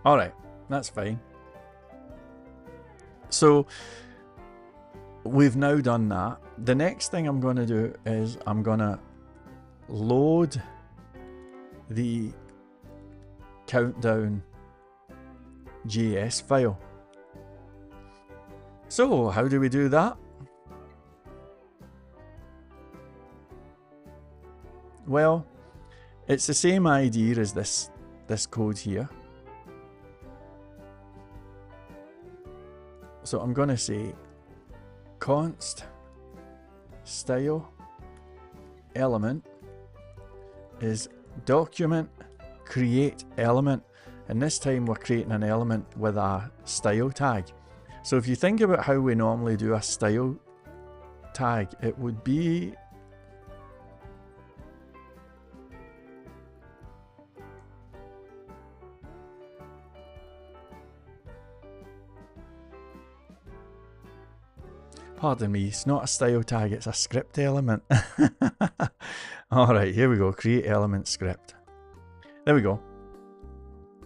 Alright, that's fine. So we've now done that. The next thing I'm going to do is I'm going to load the countdown JS file. So how do we do that? Well, it's the same idea as this code here. So I'm going to say const style element is document create element, and this time we're creating an element with a style tag. So if you think about how we normally do a style tag, it would be pardon me, it's not a style tag, it's a script element. Alright, here we go, create element script. There we go.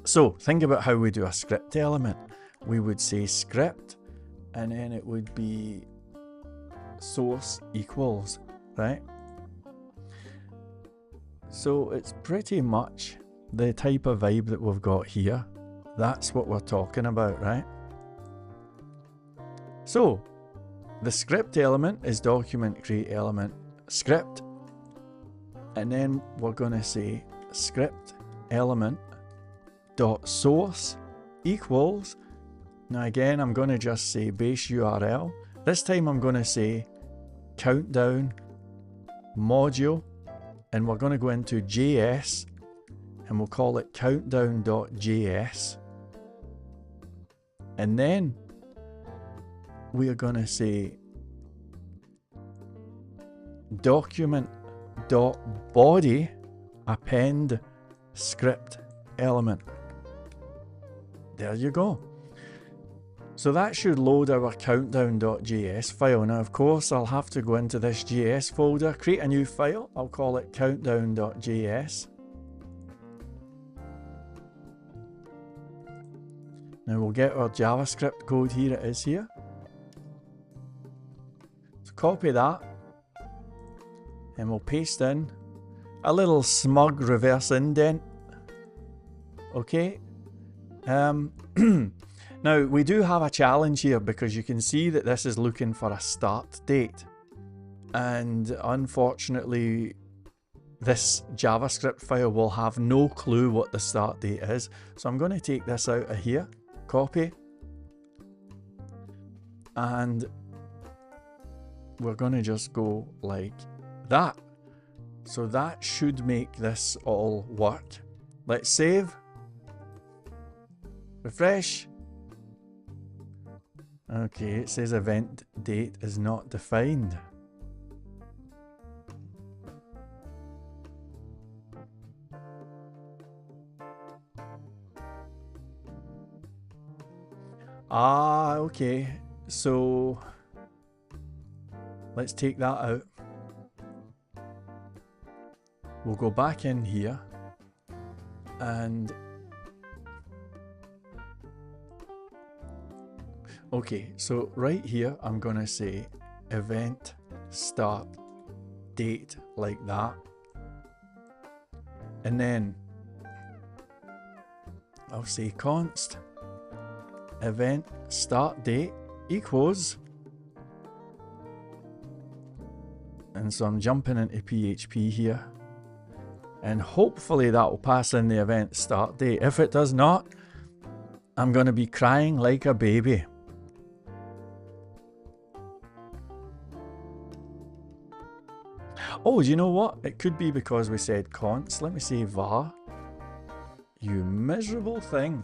So think about how we do a script element. We would say script, and then it would be source equals, right? So it's pretty much the type of vibe that we've got here. That's what we're talking about, right? So the script element is document create element script, and then we're going to say script element dot source equals, now again I'm going to just say base URL. This time I'm going to say countdown module, and we're going to go into JS and we'll call it countdown.js, and then we are going to say document.body append script element. There you go. So that should load our countdown.js file. Now of course I'll have to go into this JS folder, create a new file, I'll call it countdown.js. Now we'll get our JavaScript code, here it is here. So copy that and we'll paste in a little smug reverse indent. Okay. Now we do have a challenge here because you can see that this is looking for a start date, and unfortunately this JavaScript file will have no clue what the start date is. So I'm going to take this out of here, copy, and we're going to just go like that. So that should make this all work. Let's save, refresh. Okay, it says event date is not defined. Ah, okay. So let's take that out. We'll go back in here and okay, so right here I'm gonna say event start date like that, and then I'll say const event start date equals, and so I'm jumping into PHP here, and hopefully that will pass in the event start date. If it does not, I'm gonna be crying like a baby. Oh, do you know what? It could be because we said const. Let me say var. You miserable thing.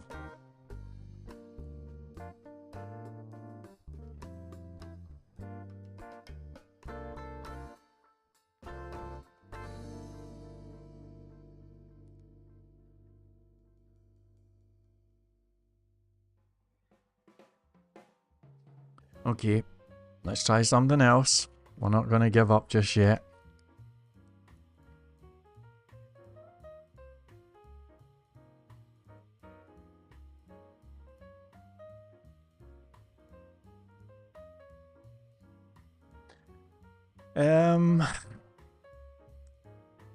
Okay, let's try something else. We're not going to give up just yet.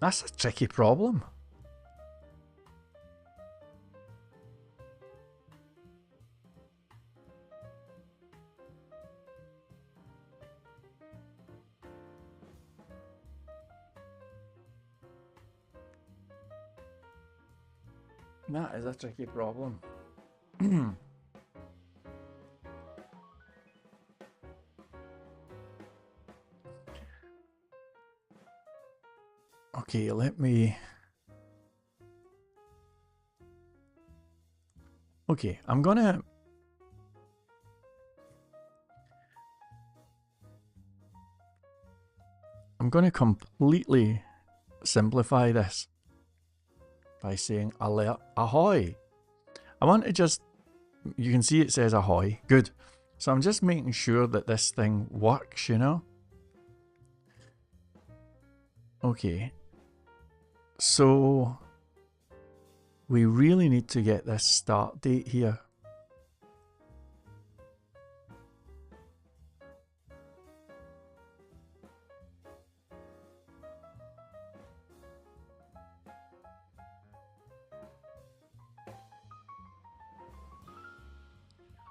That's a tricky problem. That is a tricky problem. Okay, let me... Okay, I'm gonna completely simplify this by saying alert ahoy. I want to just, you can see it says ahoy, good. So I'm just making sure that this thing works, you know? Okay, so we really need to get this start date here.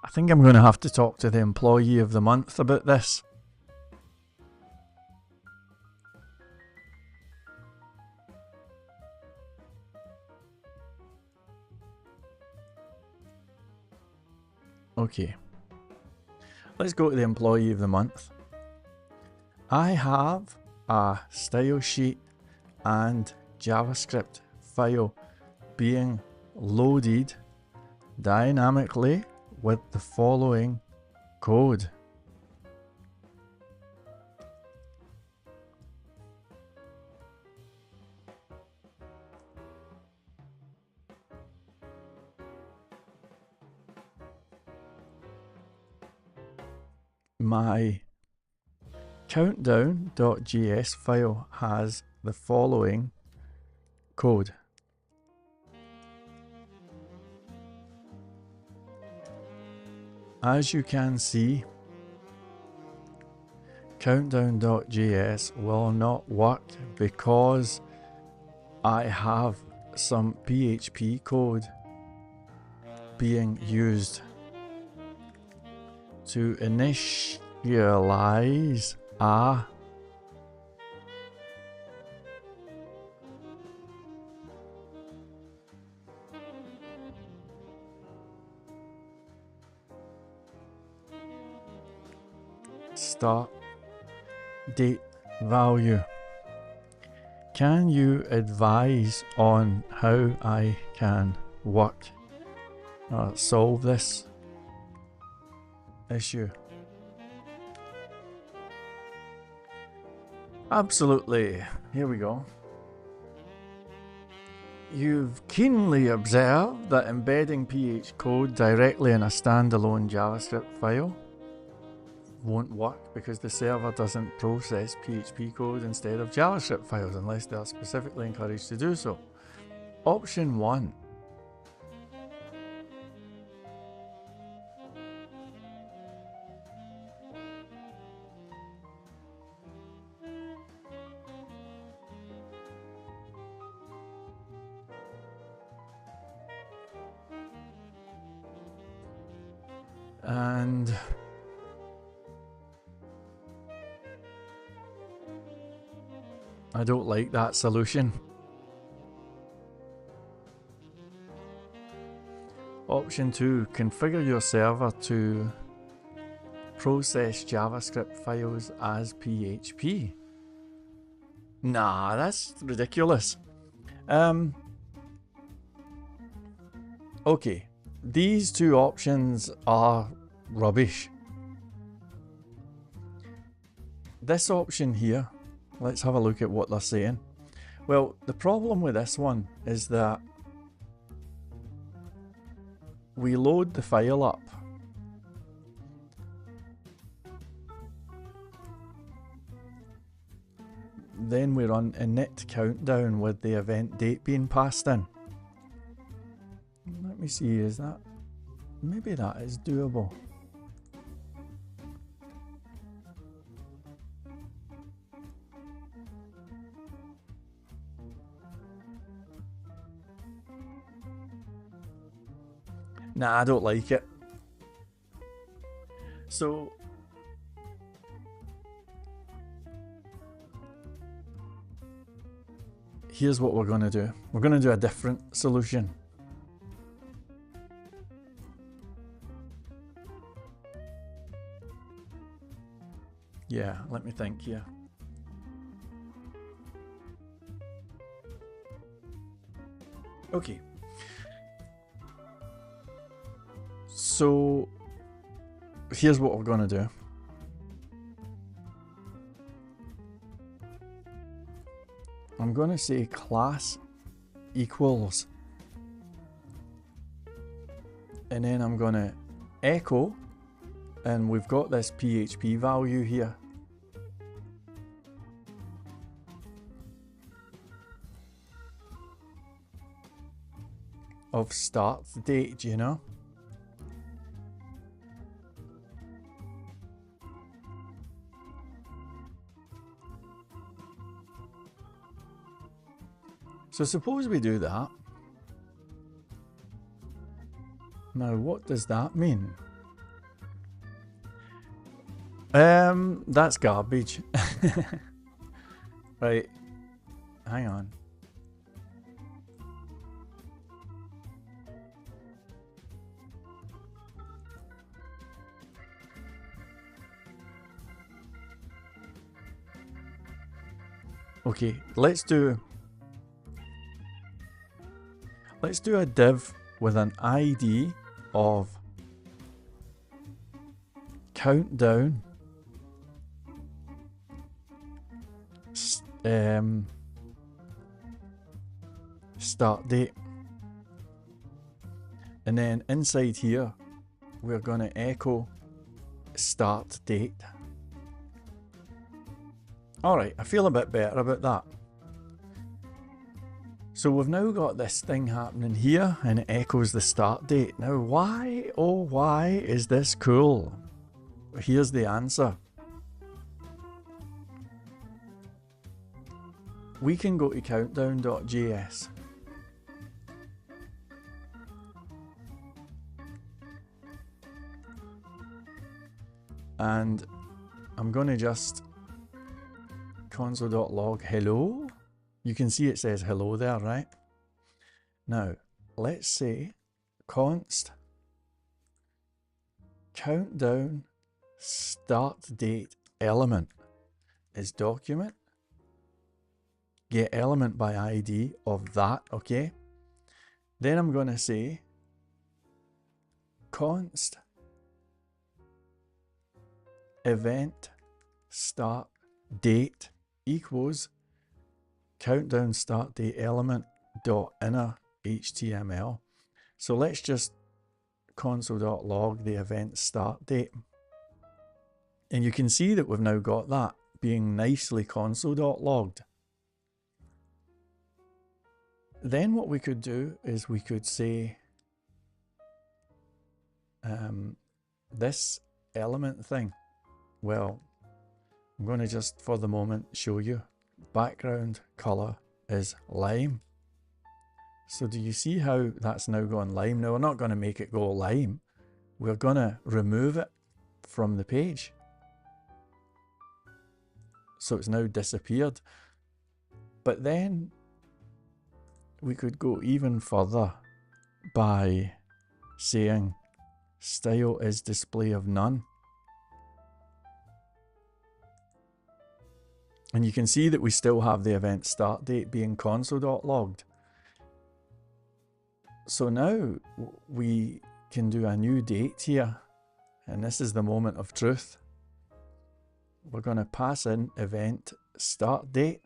I think I'm going to have to talk to the employee of the month about this. Okay. Let's go to the employee of the month. I have a style sheet and JavaScript file being loaded dynamically with the following code. My countdown.js file has the following code. As you can see, countdown.js will not work because I have some PHP code being used to initialize a start date value. Can you advise on how I can work or solve this issue? Absolutely. Here we go. You've keenly observed that embedding PH code directly in a standalone JavaScript file won't work because the server doesn't process PHP code instead of JavaScript files unless they are specifically encouraged to do so. Option 1. And I don't like that solution. Option 2, configure your server to process JavaScript files as PHP. Nah, that's ridiculous. Okay, these two options are rubbish. This option here, let's have a look at what they're saying. Well, the problem with this one is that we load the file up. Then we run init countdown with the event date being passed in. Let me see, is that... maybe that is doable. Nah, I don't like it. So here's what we're going to do. We're going to do a different solution. Yeah, let me think here. Okay. So here's what we're going to do. I'm going to say class equals, and then I'm going to echo, and we've got this PHP value here. Of start date, you know? So suppose we do that. Now what does that mean? That's garbage. Right, hang on. Okay, let's do a div with an ID of countdown start date, and then inside here we're going to echo start date. Alright, I feel a bit better about that. So we've now got this thing happening here and it echoes the start date. Now why, oh why is this cool? Here's the answer. We can go to countdown.js. And I'm going to just console.log hello. You can see it says hello there, right? Now, let's say const countdown start date element is document get element by ID of that, okay? Then I'm going to say const event start date equals countdown start date element dot inner HTML. So let's just console.log the event start date. And you can see that we've now got that being nicely console.logged. Then what we could do is we could say this element thing. Well, I'm going to just for the moment show you background color is lime. So do you see how that's now gone lime? Now we're not going to make it go lime. We're going to remove it from the page. So it's now disappeared. But then we could go even further by saying style is display of none. And you can see that we still have the event start date being console.logged. So now we can do a new date here. And this is the moment of truth. We're going to pass in event start date.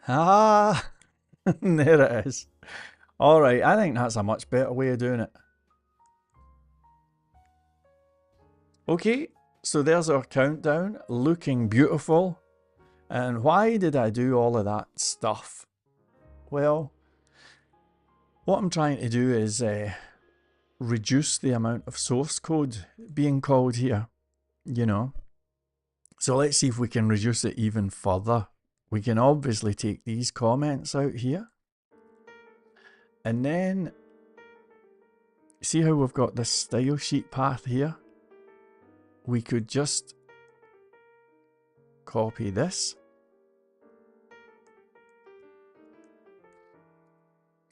Ah, there it is. All right, I think that's a much better way of doing it. Okay, so there's our countdown, looking beautiful. And why did I do all of that stuff? Well, what I'm trying to do is reduce the amount of source code being called here, you know. So let's see if we can reduce it even further. We can obviously take these comments out here. And then, see how we've got this style sheet path here? We could just copy this.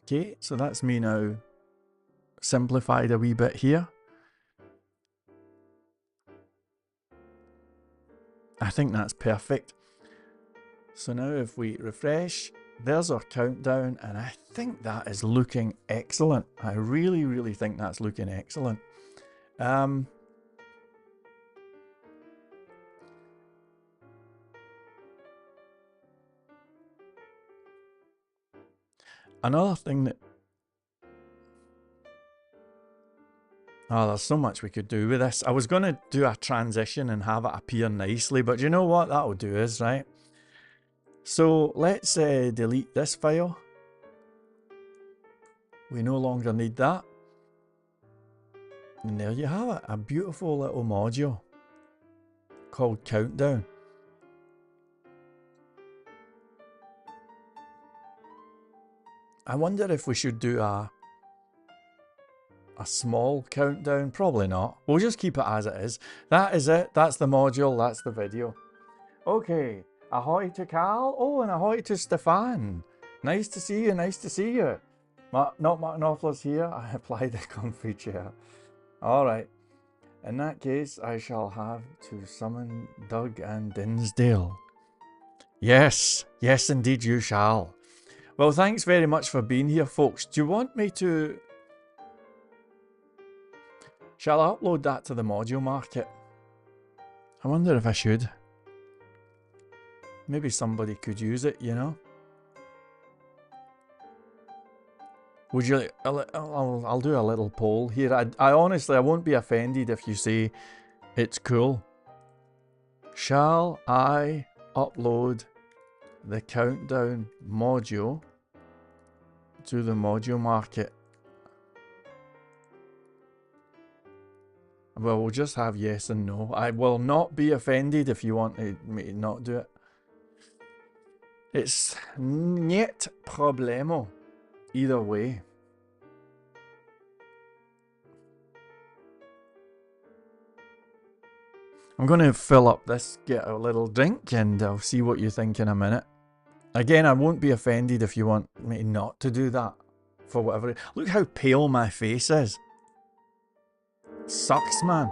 Okay, so that's me now simplified a wee bit here. I think that's perfect. So now if we refresh, there's our countdown, and I think that is looking excellent. I really, really think that's looking excellent. Another thing that... Oh, there's so much we could do with this. I was going to do a transition and have it appear nicely, but you know what that'll do is, right? So let's delete this file. We no longer need that. And there you have it, a beautiful little module called Countdown. I wonder if we should do a a small countdown? Probably not. We'll just keep it as it is. That is it. That's the module. That's the video. Okay. Ahoy to Cal. Oh, and ahoy to Stefan. Nice to see you. Nice to see you. Not Mark Knopfler's here. I apply the comfy chair. All right. In that case, I shall have to summon Doug and Dinsdale. Yes. Yes, indeed you shall. Well, thanks very much for being here, folks. Do you want me to... Shall I upload that to the module market? I wonder if I should. Maybe somebody could use it, you know? Would you... I'll do a little poll here. I honestly, I won't be offended if you say it's cool. Shall I upload the countdown module to the module market? Well, we'll just have yes and no. I will not be offended if you want me to not do it. It's niet problemo. Either way. I'm going to fill up this, get a little drink, and I'll see what you think in a minute. Again, I won't be offended if you want me not to do that. For whatever. Look how pale my face is. It sucks, man.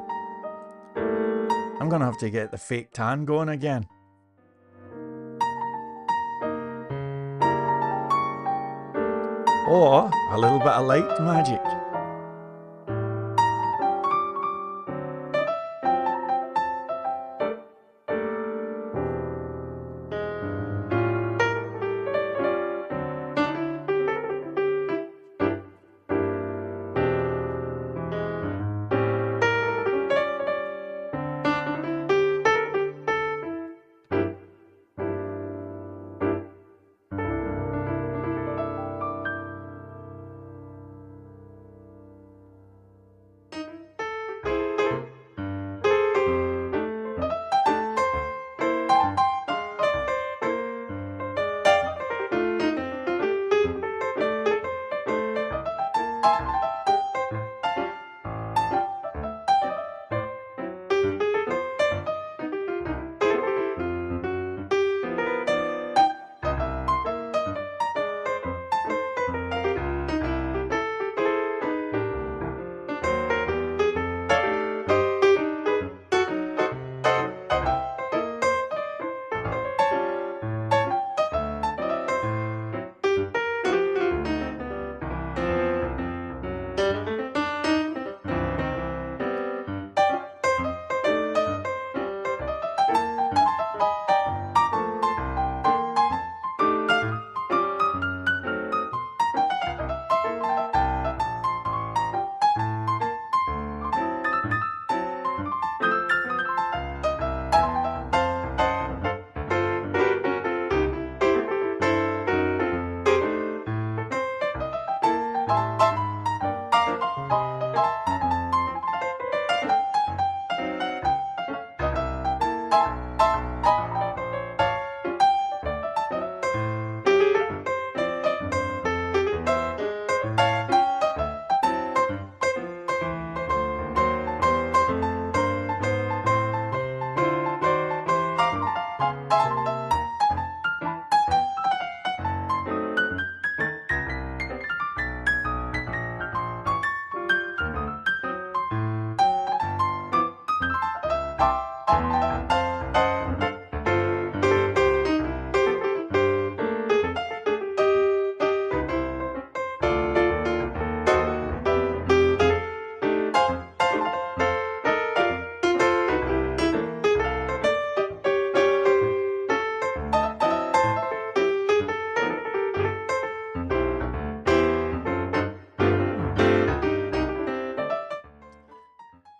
I'm going to have to get the fake tan going again. Or a little bit of light magic.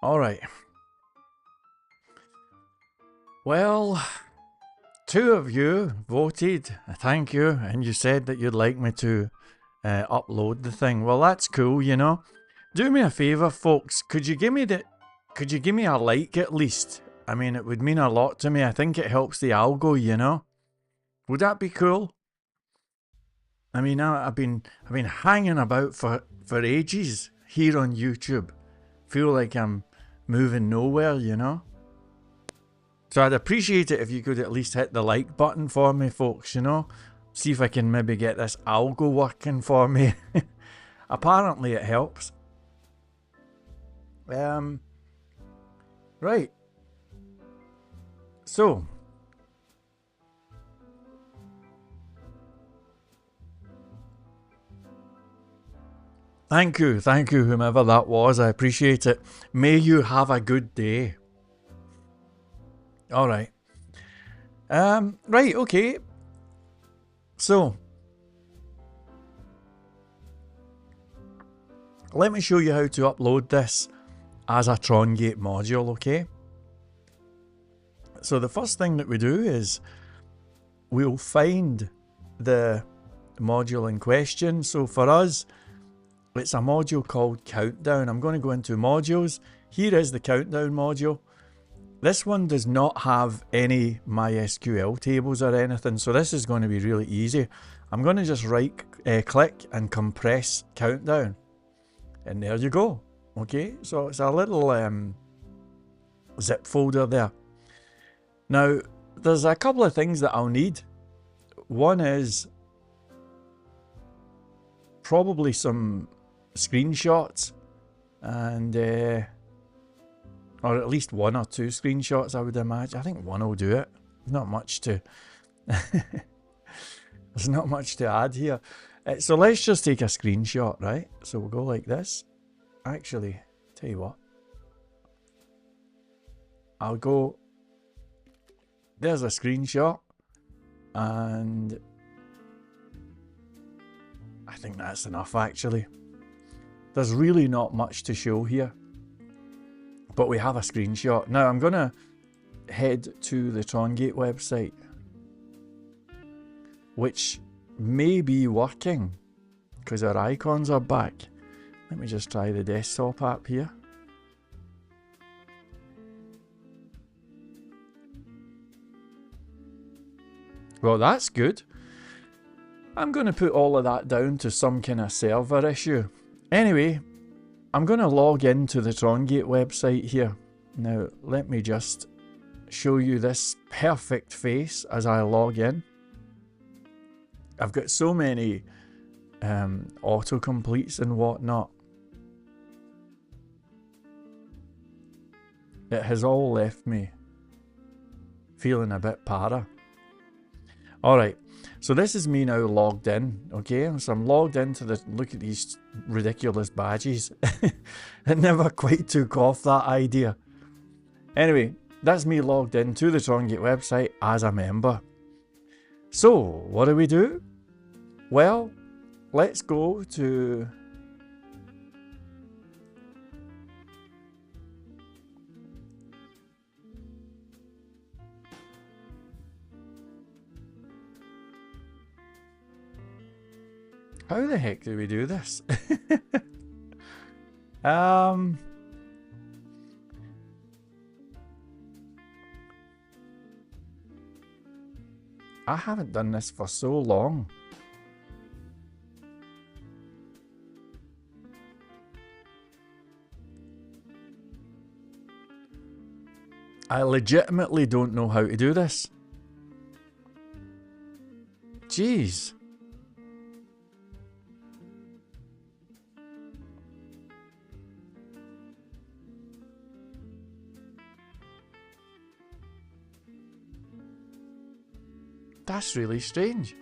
Alright. Well, 2 of you voted, thank you, and you said that you'd like me to upload the thing. Well, that's cool, you know. Do me a favour, folks. Could you give me a like at least? I mean, it would mean a lot to me. I think it helps the algo, you know. Would that be cool? I mean, I've been hanging about for ages here on YouTube. Feel like I'm moving nowhere, you know? So I'd appreciate it if you could at least hit the like button for me, folks, you know? See if I can maybe get this algo working for me. Apparently it helps. Right. So. Thank you, whomever that was. I appreciate it. May you have a good day. All right. Right, okay. So, let me show you how to upload this as a Trongate module, okay? So the first thing that we do is we'll find the module in question. So for us, it's a module called Countdown. I'm going to go into modules. Here is the Countdown module. This one does not have any MySQL tables or anything, so this is going to be really easy. I'm going to just click and compress Countdown. And there you go. Okay, so it's a little zip folder there. Now, there's a couple of things that I'll need. One is probably some screenshots and or at least 1 or 2 screenshots, I would imagine. I think 1 will do it. There's not much to there's not much to add here. So let's just take a screenshot, right? So we'll go like this. Actually, tell you what, I'll go, there's a screenshot, and I think that's enough actually. There's really not much to show here, but we have a screenshot. Now I'm gonna head to the Trongate website, which may be working because our icons are back. Let me just try the desktop app here. Well, that's good. I'm going to put all of that down to some kind of server issue. Anyway, I'm going to log into the Trongate website here. Now, let me just show you this perfect face as I log in. I've got so many autocompletes and whatnot. It has all left me feeling a bit para. Alright, so this is me now logged in, okay? So I'm logged into the, look at these ridiculous badges. It never quite took off, that idea. Anyway, that's me logged into the Trongate website as a member. So, what do we do? Well, let's go to how the heck do we do this? I haven't done this for so long. I legitimately don't know how to do this. Jeez. That's really strange.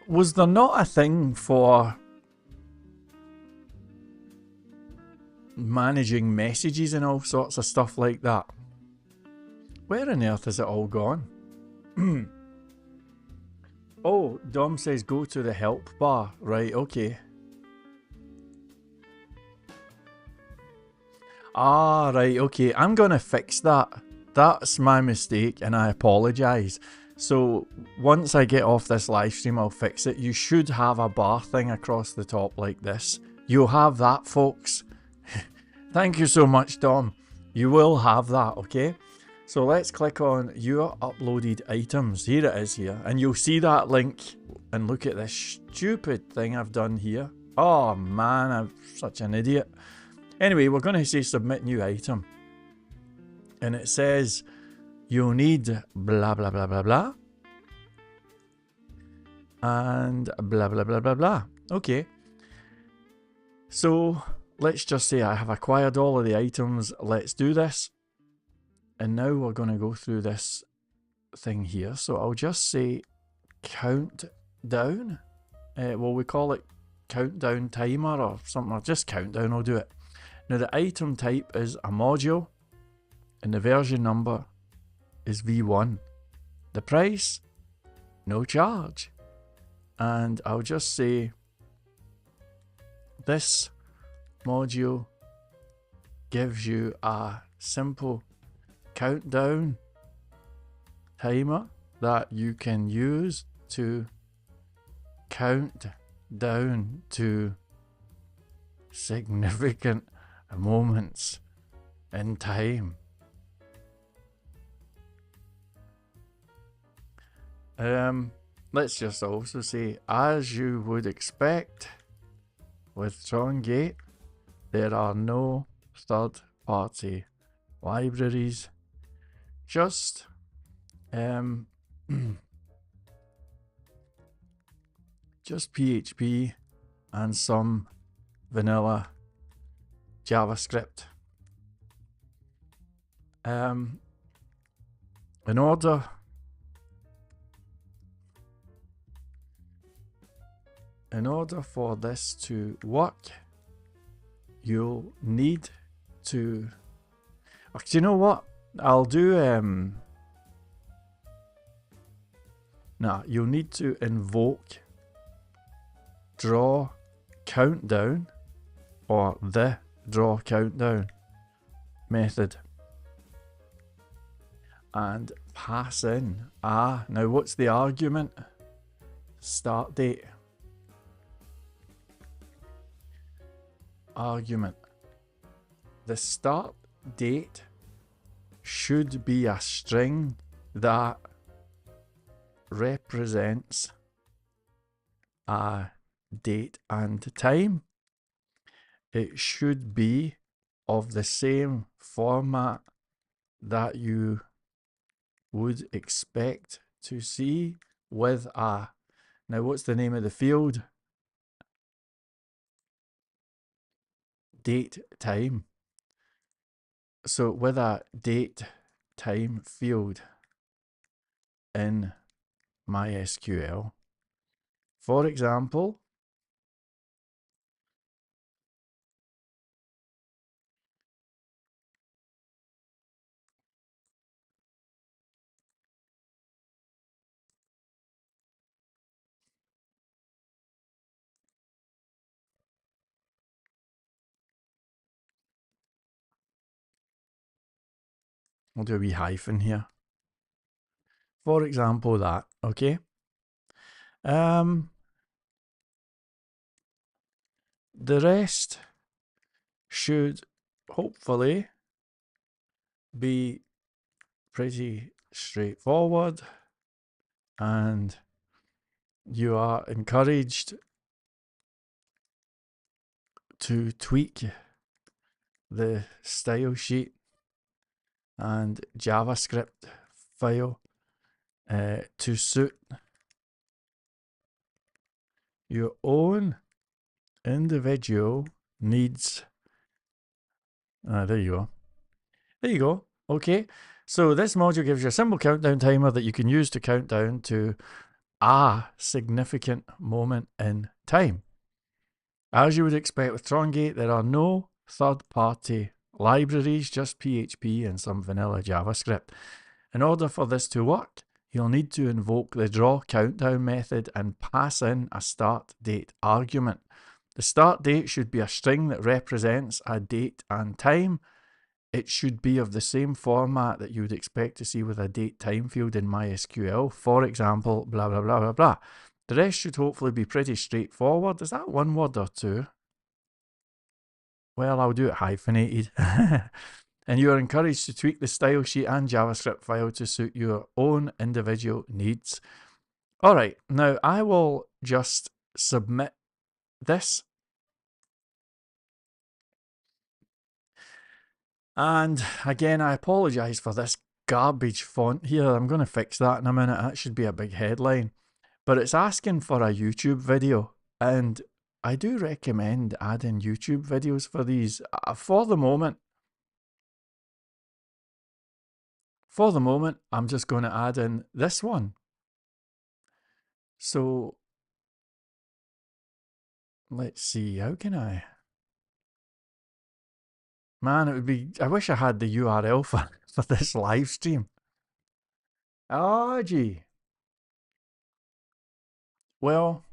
Was there not a thing for managing messages and all sorts of stuff like that? Where on earth has it all gone? Oh, Dom says go to the help bar. Right, okay. Ah, right, okay. I'm gonna fix that. That's my mistake and I apologise. So once I get off this live stream, I'll fix it. You should have a bar thing across the top like this. You'll have that, folks. Thank you so much, Dom. You will have that, okay? So let's click on your uploaded items. Here it is here. And you'll see that link. And look at this stupid thing I've done here. Oh man, I'm such an idiot. Anyway, we're going to say submit new item. And it says you'll need blah blah blah blah blah. And blah blah blah blah blah. Okay. So let's just say I have acquired all of the items. Let's do this. And now we're going to go through this thing here. So I'll just say countdown. Well, we call it countdown timer or something, or just countdown, I'll do it. Now the item type is a module and the version number is V1. The price, no charge. And I'll just say this module gives you a simple countdown timer that you can use to count down to significant moments in time. Let's just also say, as you would expect with Trongate, there are no third-party libraries, just just PHP and some vanilla JavaScript. In order for this to work, you'll need to, you know what, I'll do you'll need to invoke draw countdown or the draw countdown method and pass in now what's the argument? Start date. Argument. The start date should be a string that represents a date and time. It should be of the same format that you would expect to see with a, now what's the name of the field? Date time. So with a date time field in MySQL, for example, we'll do a wee hyphen here. For example, that, okay? The rest should hopefully be pretty straightforward, and you are encouraged to tweak the style sheet and JavaScript file to suit your own individual needs. There you go. There you go. Okay. So this module gives you a simple countdown timer that you can use to count down to a significant moment in time. As you would expect with Trongate, there are no third-party libraries, just PHP and some vanilla JavaScript. In order for this to work, you'll need to invoke the draw countdown method and pass in a start date argument. The start date should be a string that represents a date and time. It should be of the same format that you would expect to see with a date time field in MySQL. For example, blah, blah, blah, blah, blah. The rest should hopefully be pretty straightforward. Is that one word or two? Well, I'll do it hyphenated. And you are encouraged to tweak the style sheet and JavaScript file to suit your own individual needs. All right, now I will just submit this. And again, I apologize for this garbage font here. I'm going to fix that in a minute. That should be a big headline. But it's asking for a YouTube video. And I do recommend adding YouTube videos for these. For the moment, I'm just going to add in this one. So let's see, how can I? Man, it would be, I wish I had the URL for this live stream. Oh, gee. Well,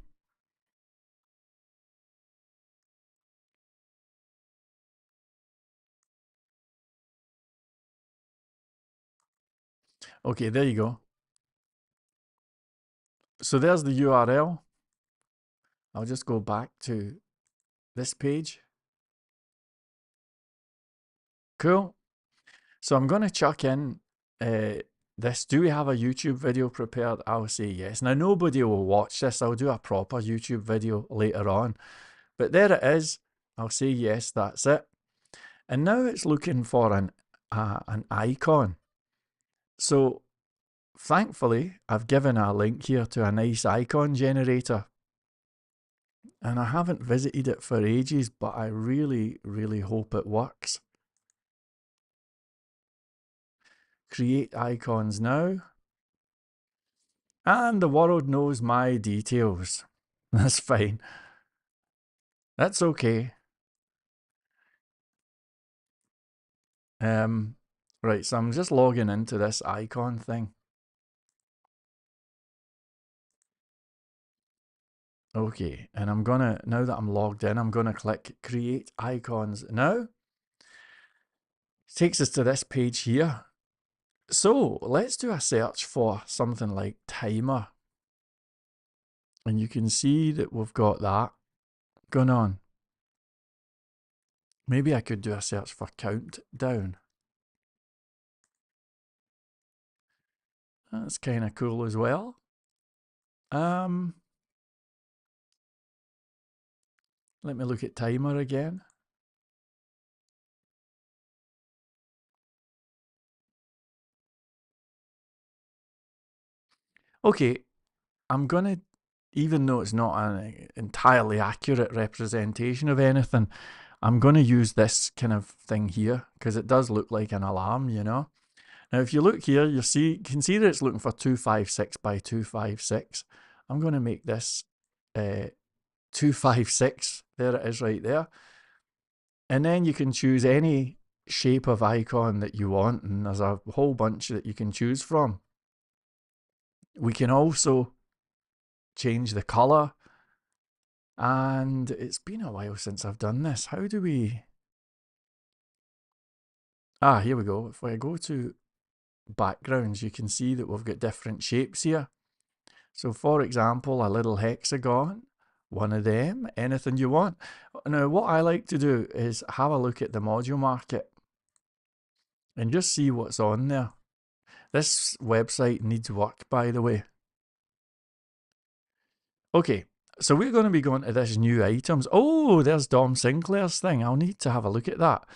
okay, there you go. So there's the URL. I'll just go back to this page. Cool. So I'm going to chuck in this. Do we have a YouTube video prepared? I'll say yes. Now, nobody will watch this. I'll do a proper YouTube video later on. But there it is. I'll say yes, that's it. And now it's looking for an icon. So thankfully, I've given a link here to a nice icon generator. And I haven't visited it for ages, but I really, really hope it works. Create icons now. And the world knows my details. That's fine. That's okay. Right, so I'm just logging into this icon thing. Okay, and I'm gonna, now that I'm logged in, I'm gonna click create icons now. Takes us to this page here. So let's do a search for something like timer. And you can see that we've got that going on. Maybe I could do a search for countdown. That's kind of cool as well. Let me look at timer again. Okay, I'm gonna, even though it's not an entirely accurate representation of anything, I'm gonna use this kind of thing here because it does look like an alarm, you know. Now, if you look here, you can see that it's looking for 256 by 256. I'm gonna make this 256. There it is, right there. And then you can choose any shape of icon that you want, and there's a whole bunch that you can choose from. We can also change the color. And it's been a while since I've done this. How do we... Ah, here we go. If I go to backgrounds, you can see that we've got different shapes here. So for example, a little hexagon, one of them, anything you want. Now, what I like to do is have a look at the module market and just see what's on there. This website needs work, by the way. Okay, so we're going to be going to this new items. Oh, there's Dom Sinclair's thing. I'll need to have a look at that.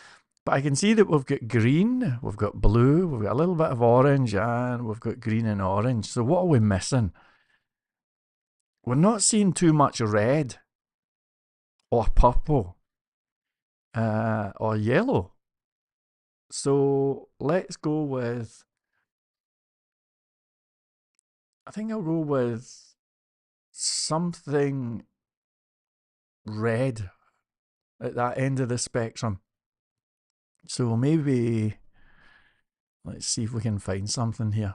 But I can see that we've got green, we've got blue, we've got a little bit of orange, and we've got green and orange. So what are we missing? We're not seeing too much red or purple or yellow. So let's go with, I think I'll go with something red at that end of the spectrum. So maybe, let's see if we can find something here.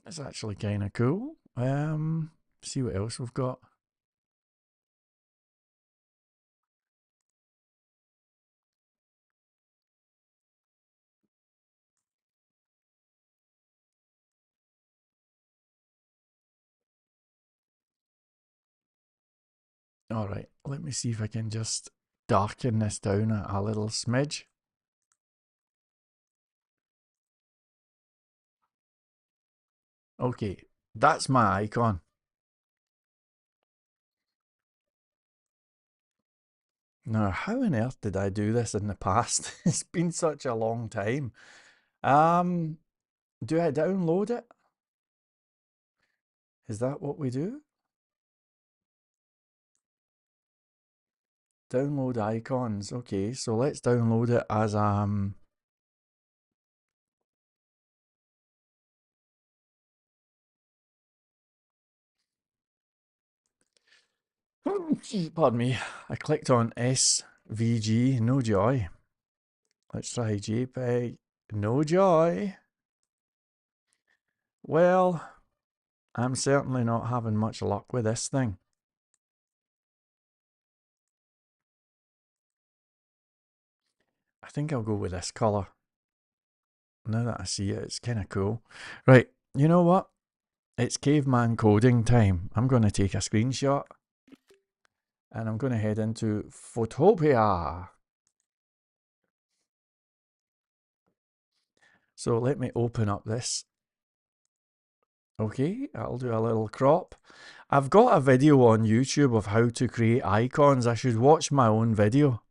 It's actually kind of cool. See what else we've got. All right, let me see if I can just darken this down a little smidge. Okay, that's my icon. Now, how on earth did I do this in the past? It's been such a long time. Um, do I download it? Is that what we do? Download icons. Okay, so let's download it as pardon me. I clicked on SVG, no joy. Let's try JPEG, no joy. Well, I'm certainly not having much luck with this thing. I think I'll go with this color. Now that I see it, it's kind of cool. Right, you know what? It's caveman coding time. I'm going to take a screenshot and I'm going to head into Photopia. So let me open up this. Okay, I'll do a little crop. I've got a video on YouTube of how to create icons. I should watch my own video.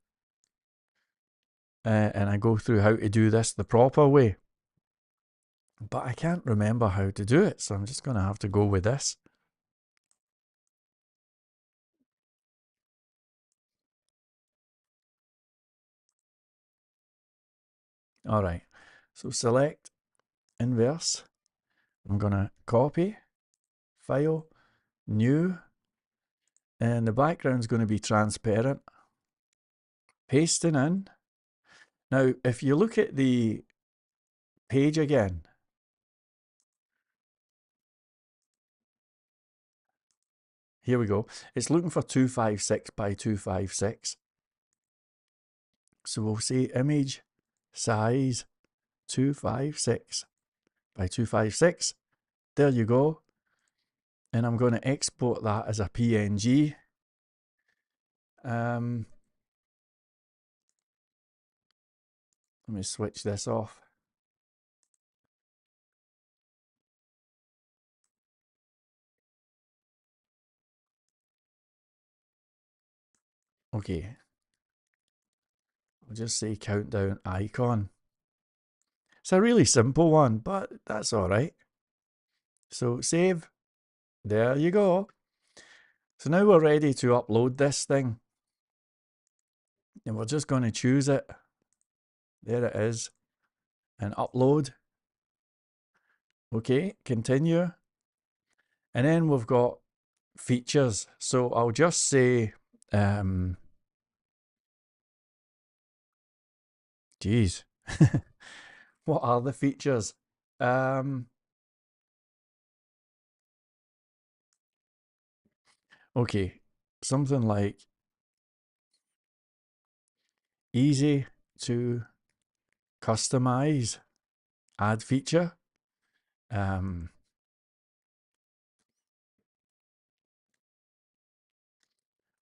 And I go through how to do this the proper way. But I can't remember how to do it, so I'm just going to have to go with this. All right, so select inverse. I'm going to copy, file, new, and the background's going to be transparent. Pasting in. Now, if you look at the page again, here we go. It's looking for 256 by 256. So we'll say image size 256 by 256. There you go. And I'm going to export that as a PNG. Let me switch this off. Okay. I'll just say countdown icon. It's a really simple one, but that's all right. So save. There you go. So now we're ready to upload this thing. And we're just going to choose it. There it is. And upload. Okay, continue. And then we've got features. So I'll just say, geez, what are the features? Okay, something like easy to customize, add feature.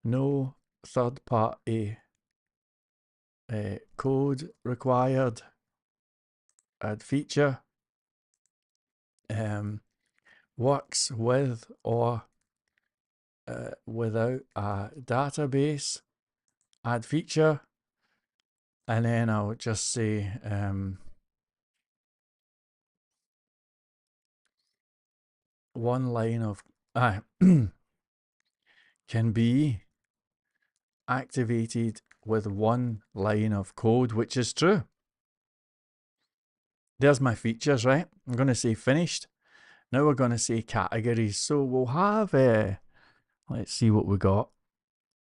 No third-party code required, add feature. Works with or without a database, add feature. And then I'll just say one line of can be activated with one line of code, which is true. There's my features, right? I'm going to say finished. Now we're going to say categories. So we'll have, let's see what we got.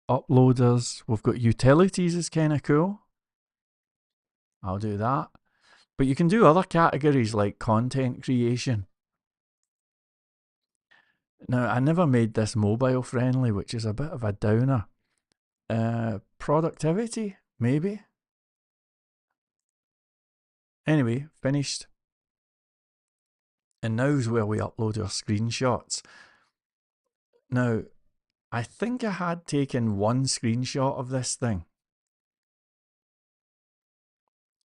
Uploaders. We've got utilities is kind of cool. I'll do that. But you can do other categories like content creation. Now, I never made this mobile friendly, which is a bit of a downer. Productivity, maybe. Anyway, finished. And now's where we upload our screenshots. Now, I think I had taken one screenshot of this thing.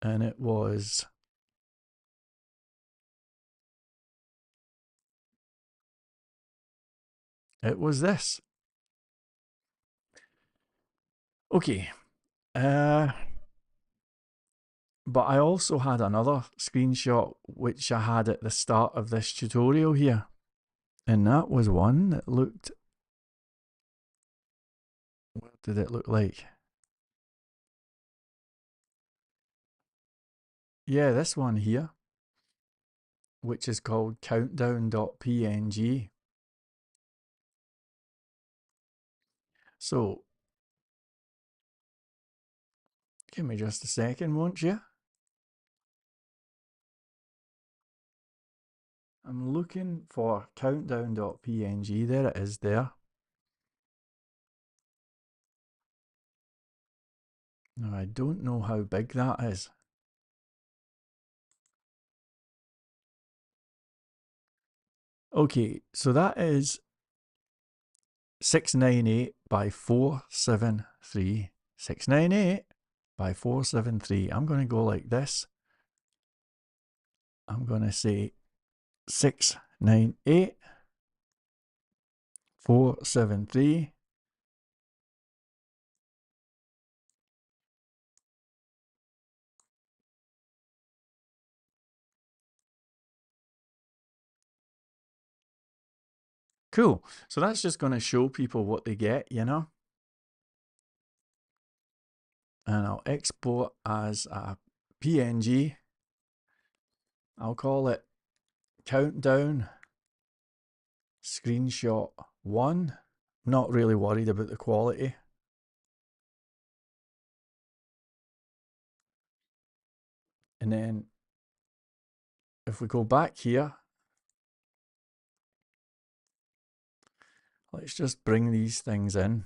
And it was this. Okay. But I also had another screenshot which I had at the start of this tutorial here. And that was one that looked... What did it look like? Yeah, this one here, which is called countdown.png. So, give me just a second, won't you? I'm looking for countdown.png. There it is there. Now, I don't know how big that is. Okay, so that is 698 by 473. 698 by 473. I'm going to go like this. I'm going to say 698 473. Cool. So that's just going to show people what they get, you know. And I'll export as a PNG. I'll call it countdown screenshot 1. Not really worried about the quality. And then if we go back here, let's just bring these things in.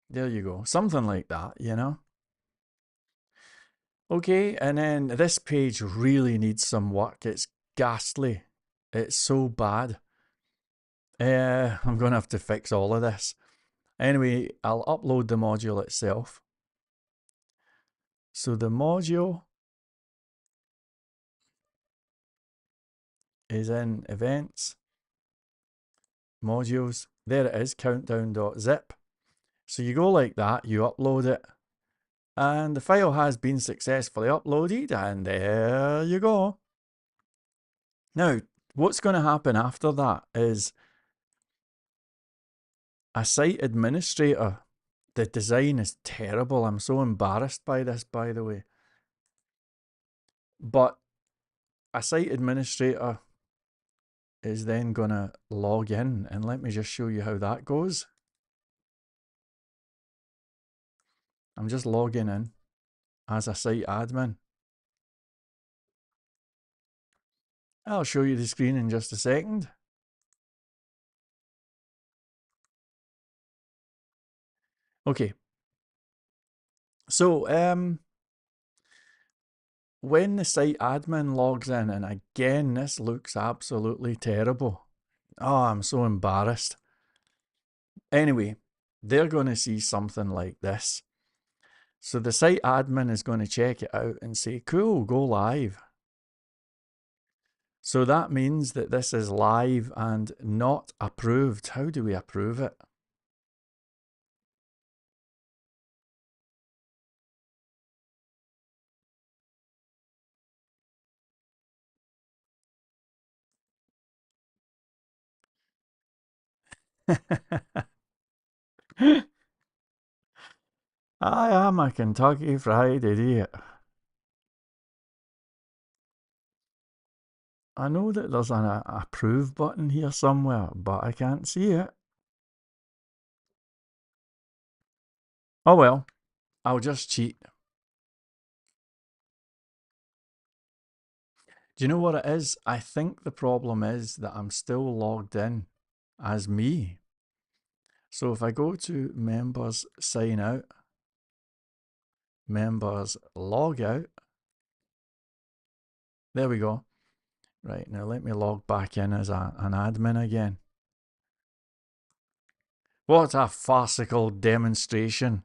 There you go. Something like that, you know. Okay, and then this page really needs some work. It's ghastly. It's so bad. I'm going to have to fix all of this. Anyway, I'll upload the module itself. So the module is in events, modules. There it is, countdown.zip. So you go like that, you upload it, and the file has been successfully uploaded, and there you go. Now, what's going to happen after that is a site administrator. The design is terrible. I'm so embarrassed by this, by the way. But a site administrator is then going to log in, and let me just show you how that goes. I'm just logging in as a site admin. I'll show you the screen in just a second. Okay. So, when the site admin logs in, and again, this looks absolutely terrible. Oh, I'm so embarrassed. Anyway, they're going to see something like this. So the site admin is going to check it out and say, cool, go live. So that means that this is live and not approved. How do we approve it? I am a Kentucky Fried Idiot. I know that there's an approve button here somewhere, but I can't see it. Oh well, I'll just cheat. Do you know what it is? I think the problem is that I'm still logged in as me. So if I go to members sign out, members log out, There we go. Right, now let me log back in as an admin again. What a farcical demonstration.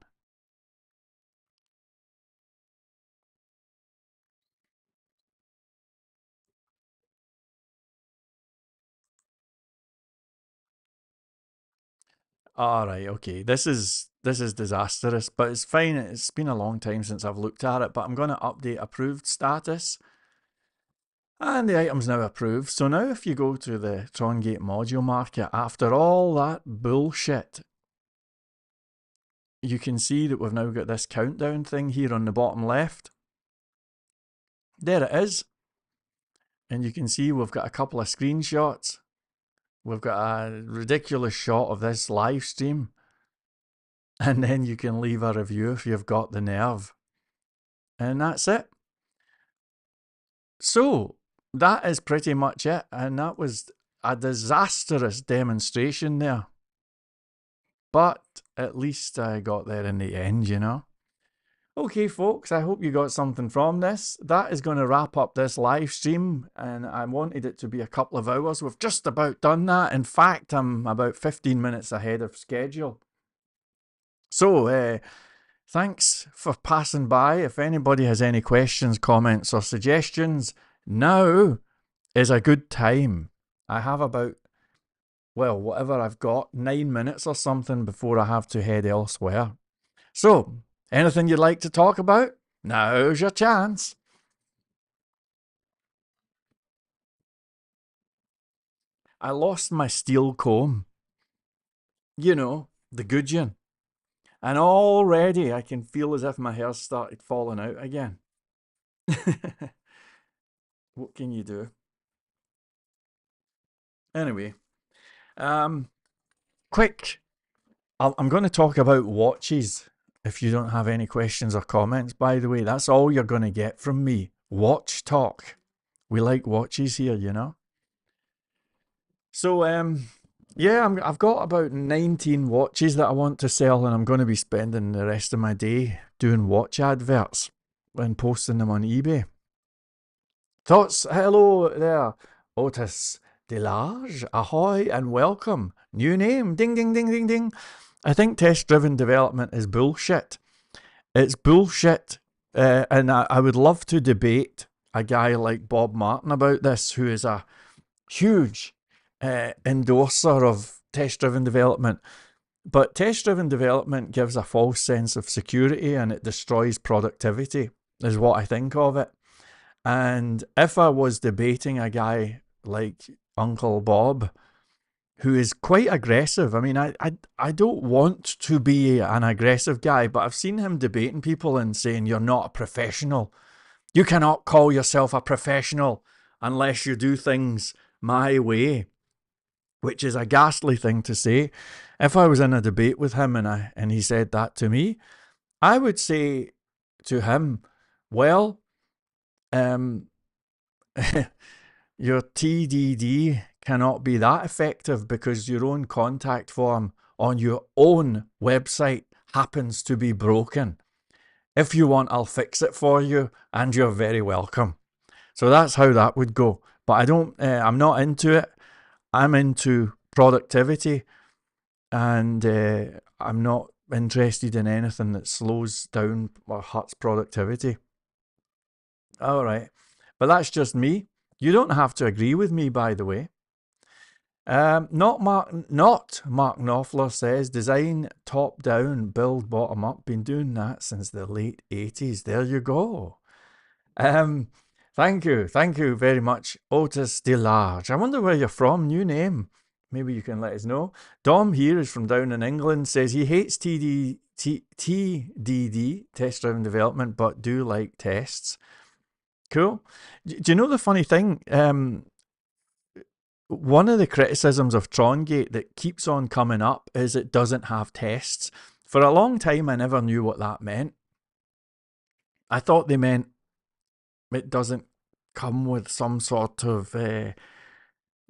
Alright, okay. This is disastrous, but it's fine. It's been a long time since I've looked at it, but I'm going to update approved status. And the item's now approved. So now if you go to the Trongate module market, after all that bullshit, you can see that we've now got this countdown thing here on the bottom left. There it is. And you can see we've got a couple of screenshots. We've got a ridiculous shot of this live stream. And then you can leave a review if you've got the nerve. And that's it. So that is pretty much it. And that was a disastrous demonstration there. But at least I got there in the end, you know. Okay, folks, I hope you got something from this. That is going to wrap up this live stream, and I wanted it to be a couple of hours. We've just about done that. In fact, I'm about 15 minutes ahead of schedule. So, thanks for passing by. If anybody has any questions, comments, or suggestions, now is a good time. I have about, well, whatever I've got, 9 minutes or something before I have to head elsewhere. So, anything you'd like to talk about? Now's your chance. I lost my steel comb. You know, the Gudgeon. And already I can feel as if my hair's started falling out again. What can you do? Anyway, quick. I'm going to talk about watches. If you don't have any questions or comments, by the way, that's all you're going to get from me. Watch talk. We like watches here, you know. So, yeah, I've got about 19 watches that I want to sell, and I'm going to be spending the rest of my day doing watch adverts and posting them on eBay. Thoughts? Hello there, Otis Delarge. Ahoy and welcome. New name. Ding, ding, ding, ding, ding. I think test-driven development is bullshit. It's bullshit, and I would love to debate a guy like Bob Martin about this, who is a huge endorser of test-driven development. But test-driven development gives a false sense of security and it destroys productivity, is what I think of it. And if I was debating a guy like Uncle Bob, who is quite aggressive. I mean, I don't want to be an aggressive guy, but I've seen him debating people and saying, you're not a professional. You cannot call yourself a professional unless you do things my way, which is a ghastly thing to say. If I was in a debate with him and he said that to me, I would say to him, well, your TDD cannot be that effective because your own contact form on your own website happens to be broken. If you want, I'll fix it for you, and you're very welcome. So that's how that would go. But I'm not into it. I'm into productivity, and I'm not interested in anything that slows down or hurts productivity. All right. But that's just me. You don't have to agree with me, by the way. Not Mark Knopfler says, design top down, build bottom up. Been doing that since the late 80s. There you go. Thank you very much, Otis DeLarge. I wonder where you're from. New name. Maybe you can let us know. Dom here is from down in England. Says he hates TDD, test driven development, but do like tests. Cool. Do you know the funny thing? One of the criticisms of Trongate that keeps on coming up is it doesn't have tests. For a long time, I never knew what that meant. I thought they meant it doesn't come with some sort of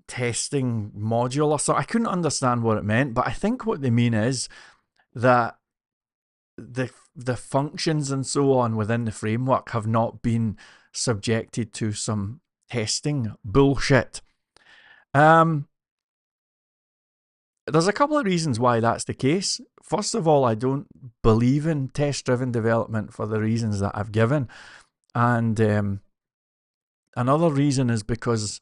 testing module or so. I couldn't understand what it meant, but I think what they mean is that the functions and so on within the framework have not been subjected to some testing bullshit. There's a couple of reasons why that's the case. First of all, I don't believe in test-driven development for the reasons that I've given. And another reason is because,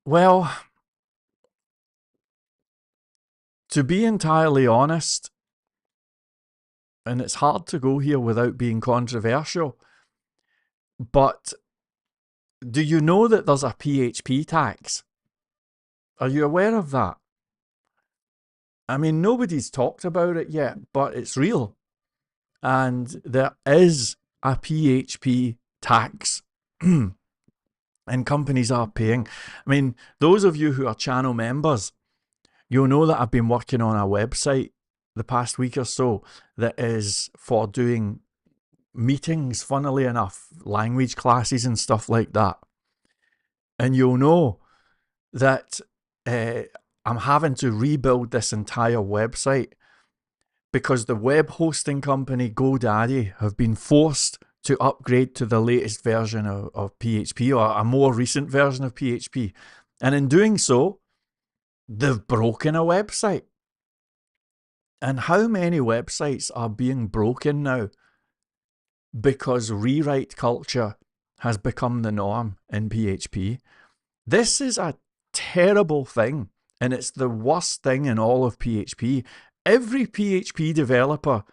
well, to be entirely honest, and it's hard to go here without being controversial, but do you know that there's a PHP tax? Are you aware of that? I mean, nobody's talked about it yet, but it's real. And there is a PHP tax. And companies are paying. I mean, those of you who are channel members, you'll know that I've been working on a website the past week or so that is for doing meetings, funnily enough, language classes and stuff like that. And you'll know that I'm having to rebuild this entire website because the web hosting company GoDaddy have been forced to upgrade to the latest version of PHP, or a more recent version of PHP. And in doing so, they've broken a website. And how many websites are being broken now because rewrite culture has become the norm in PHP? This is a terrible thing, and it's the worst thing in all of PHP. Every PHP developer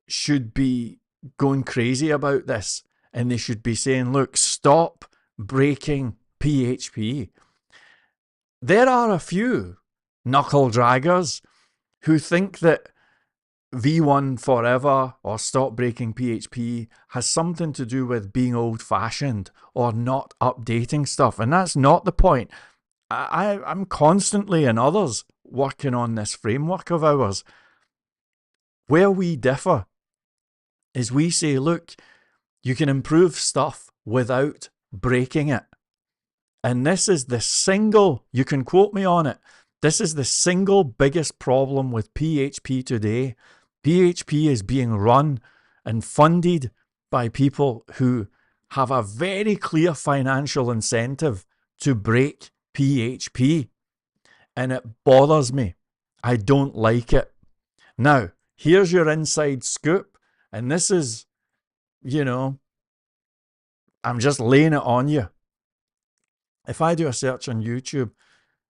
should be going crazy about this, and they should be saying, look, stop breaking PHP. There are a few knuckle draggers who think that V1 forever or stop breaking PHP has something to do with being old-fashioned or not updating stuff, and that's not the point. I'm constantly, and others, working on this framework of ours. Where we differ is we say, look, you can improve stuff without breaking it. And this is the single, you can quote me on it, this is the single biggest problem with PHP today. PHP is being run and funded by people who have a very clear financial incentive to break PHP. And it bothers me. I don't like it. Now, here's your inside scoop. And this is, you know, I'm just laying it on you. If I do a search on YouTube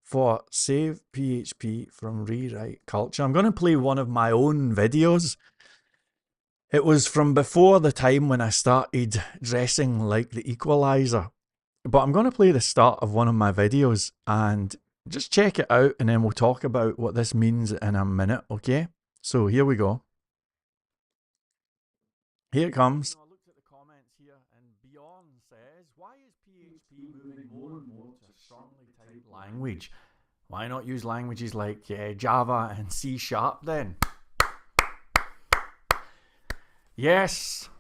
for Save PHP from Rewrite Culture, I'm going to play one of my own videos. It was from before the time when I started dressing like the Equalizer. But I'm going to play the start of one of my videos and just check it out, and then we'll talk about what this means in a minute, okay? So here we go. Here it comes. I looked at the comments here, and Bjorn says, why is PHP moving more and more to strongly typed language? Why not use languages like Java and C# then? Yes,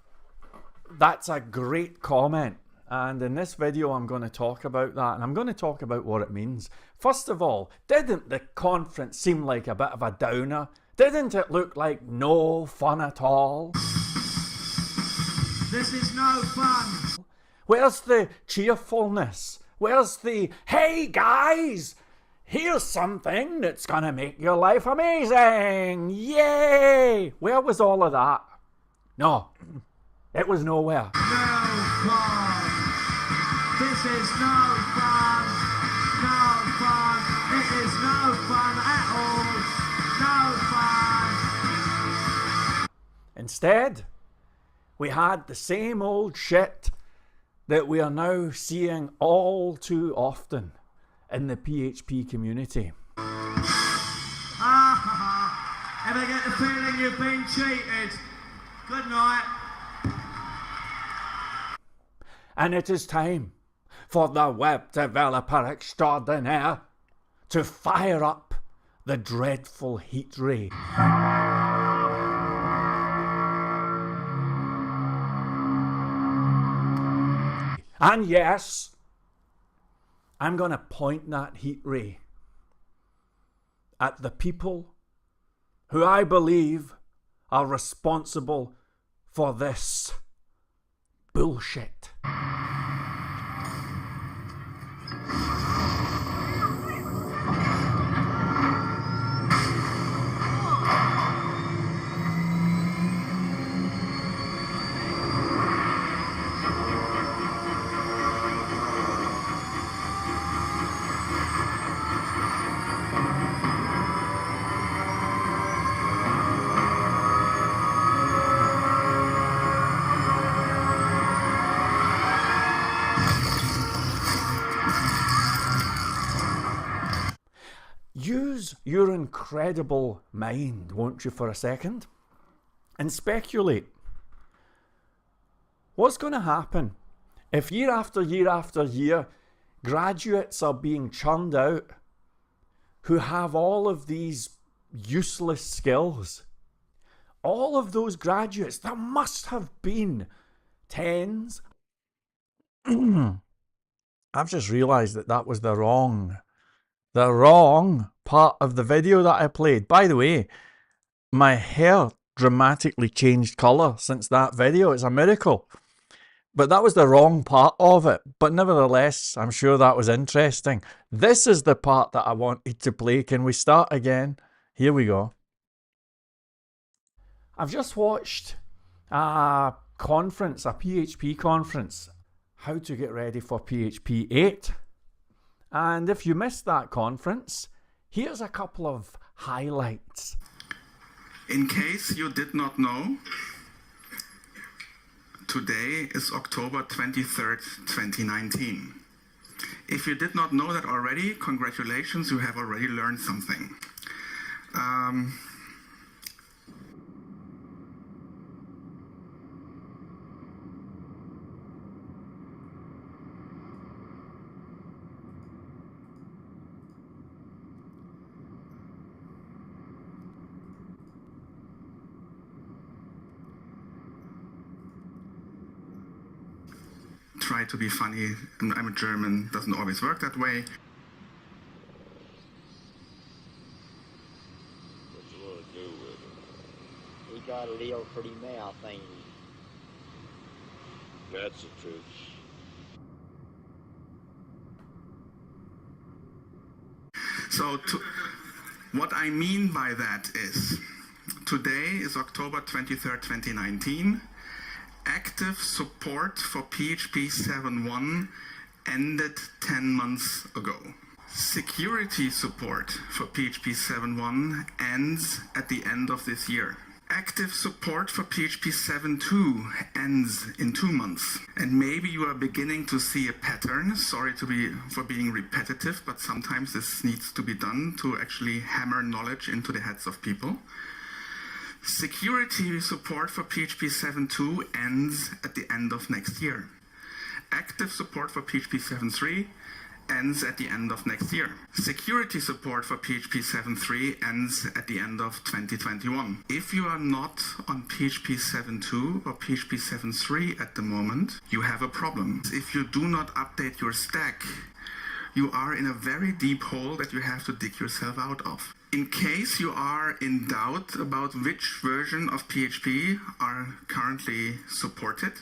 that's a great comment. And in this video, I'm going to talk about that, and I'm going to talk about what it means. First of all, didn't the conference seem like a bit of a downer? Didn't it look like no fun at all? This is no fun. Where's the cheerfulness? Where's the, hey guys, here's something that's going to make your life amazing. Yay! Where was all of that? No, it was nowhere. No fun. This is no fun. No fun. It is no fun at all. No fun. Instead, we had the same old shit that we are now seeing all too often in the PHP community. Ever get the feeling you've been cheated? Good night. And it is time for the web developer extraordinaire to fire up the dreadful heat ray. And yes, I'm going to point that heat ray at the people who I believe are responsible for this bullshit. your incredible mind, won't you, for a second, and speculate. What's going to happen if year after year after year graduates are being churned out who have all of these useless skills? All of those graduates, there must have been tens. I've just realised that was the wrong part of the video that I played. By the way, my hair dramatically changed colour since that video. It's a miracle. But that was the wrong part of it. But nevertheless, I'm sure that was interesting. This is the part that I wanted to play. Can we start again? Here we go. I've just watched a conference, a PHP conference, how to get ready for PHP 8. And if you missed that conference, here's a couple of highlights. In case you did not know, today is October 23rd, 2019. If you did not know that already, congratulations, you have already learned something. Try to be funny. I'm a German, doesn't always work that way. What you want to do with him? He got a little pretty mouth, ain't he? That's the truth. So what I mean by that is, today is October 23rd, 2019. Active support for PHP 7.1 ended 10 months ago. Security support for PHP 7.1 ends at the end of this year. Active support for PHP 7.2 ends in 2 months. And maybe you are beginning to see a pattern. Sorry for being repetitive, but sometimes this needs to be done to actually hammer knowledge into the heads of people. Security support for PHP 7.2 ends at the end of next year. Active support for PHP 7.3 ends at the end of next year. Security support for PHP 7.3 ends at the end of 2021. If you are not on PHP 7.2 or PHP 7.3 at the moment, you have a problem. If you do not update your stack, you are in a very deep hole that you have to dig yourself out of. In case you are in doubt about which version of PHP are currently supported,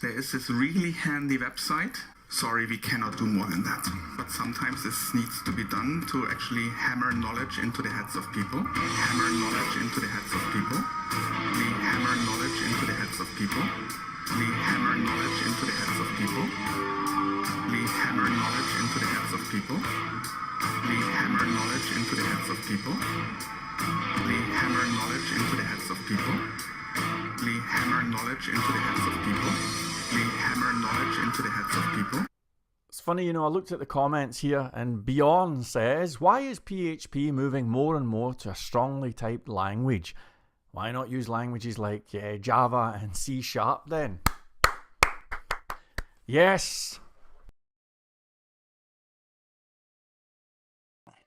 there is this really handy website. Sorry, we cannot do more than that. But sometimes this needs to be done to actually hammer knowledge into the heads of people. Hammer knowledge into the heads of people. We hammer knowledge into the heads of people. We hammer knowledge into the heads of people. We hammer knowledge into the heads of people. We hammer knowledge into the heads of people. We hammer knowledge into the heads of people. We hammer knowledge into the heads of people. We hammer knowledge into the heads of people. It's funny, I looked at the comments here, and Bjorn says, why is PHP moving more and more to a strongly typed language? Why not use languages like Java and C# then? Yes.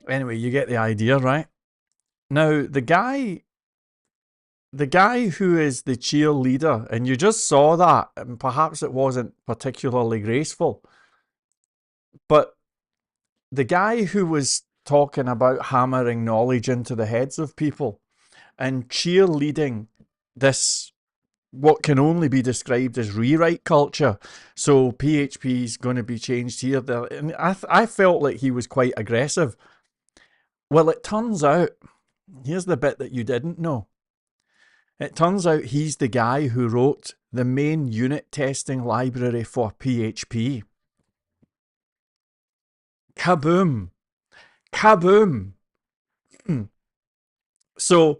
Anyway, you get the idea, right? Now, the guy who is the cheerleader, and you just saw that, and perhaps it wasn't particularly graceful, but the guy who was talking about hammering knowledge into the heads of people and cheerleading this, what can only be described as rewrite culture. So PHP is going to be changed here, there, and I felt like he was quite aggressive. Well, it turns out, here's the bit that you didn't know. It turns out he's the guy who wrote the main unit testing library for PHP. Kaboom! Kaboom! So,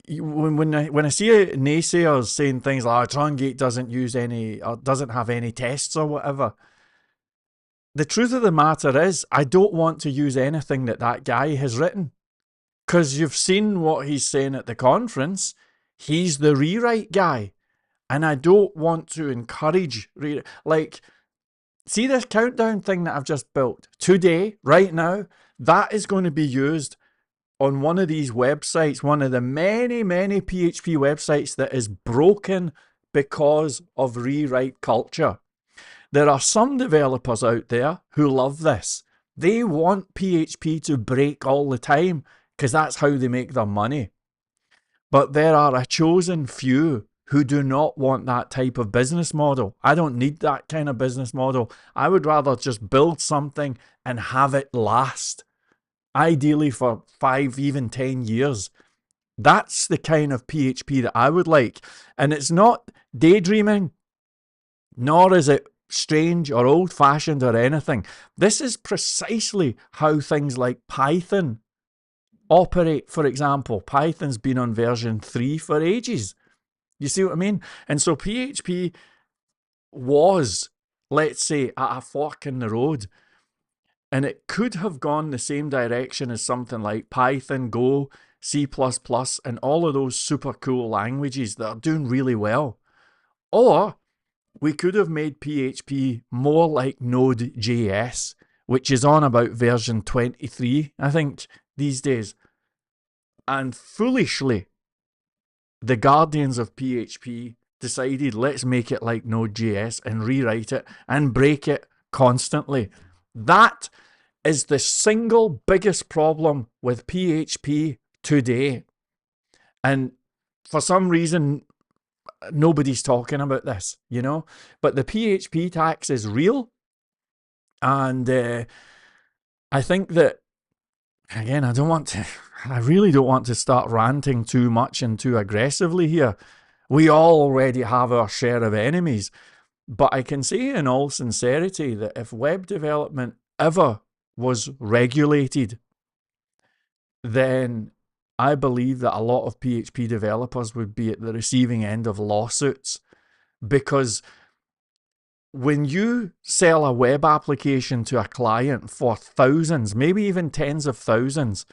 when I see naysayers saying things like, Trongate doesn't use any, or doesn't have any tests or whatever, the truth of the matter is, I don't want to use anything that guy has written. Because you've seen what he's saying at the conference. He's the rewrite guy. And I don't want to encourage, like, see this countdown thing that I've just built? Today, right now, that is going to be used on one of these websites, one of the many, many PHP websites that is broken because of rewrite culture. There are some developers out there who love this. They want PHP to break all the time because that's how they make their money. But there are a chosen few who do not want that type of business model. I don't need that kind of business model. I would rather just build something and have it last, ideally for 5, even 10 years. That's the kind of PHP that I would like. And it's not daydreaming, nor is it strange or old-fashioned or anything. This is precisely how things like Python operate. For example, Python's been on version 3 for ages. You see what I mean? And so PHP was, let's say, at a fork in the road. And it could have gone the same direction as something like Python, Go, C++, and all of those super cool languages that are doing really well. Or we could have made PHP more like Node.js, which is on about version 23, I think, these days. And foolishly, the guardians of PHP decided, let's make it like Node.js and rewrite it and break it constantly. That is the single biggest problem with PHP today. And for some reason, nobody's talking about this, you know? But the PHP tax is real. And I think that, again, I really don't want to start ranting too much and too aggressively here. We all already have our share of enemies. But I can say in all sincerity that if web development ever was regulated, then I believe that a lot of PHP developers would be at the receiving end of lawsuits. Because when you sell a web application to a client for thousands, maybe even tens of thousands,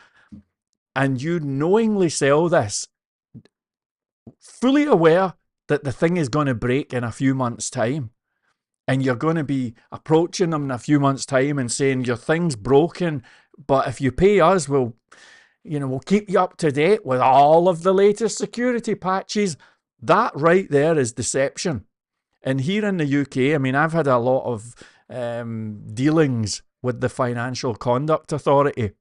and you knowingly sell this, fully aware that the thing is going to break in a few months' time, and you're going to be approaching them in a few months' time and saying, your thing's broken, but if you pay us, we'll keep you up to date with all of the latest security patches. That right there is deception. And here in the UK, I mean, I've had a lot of dealings with the Financial Conduct Authority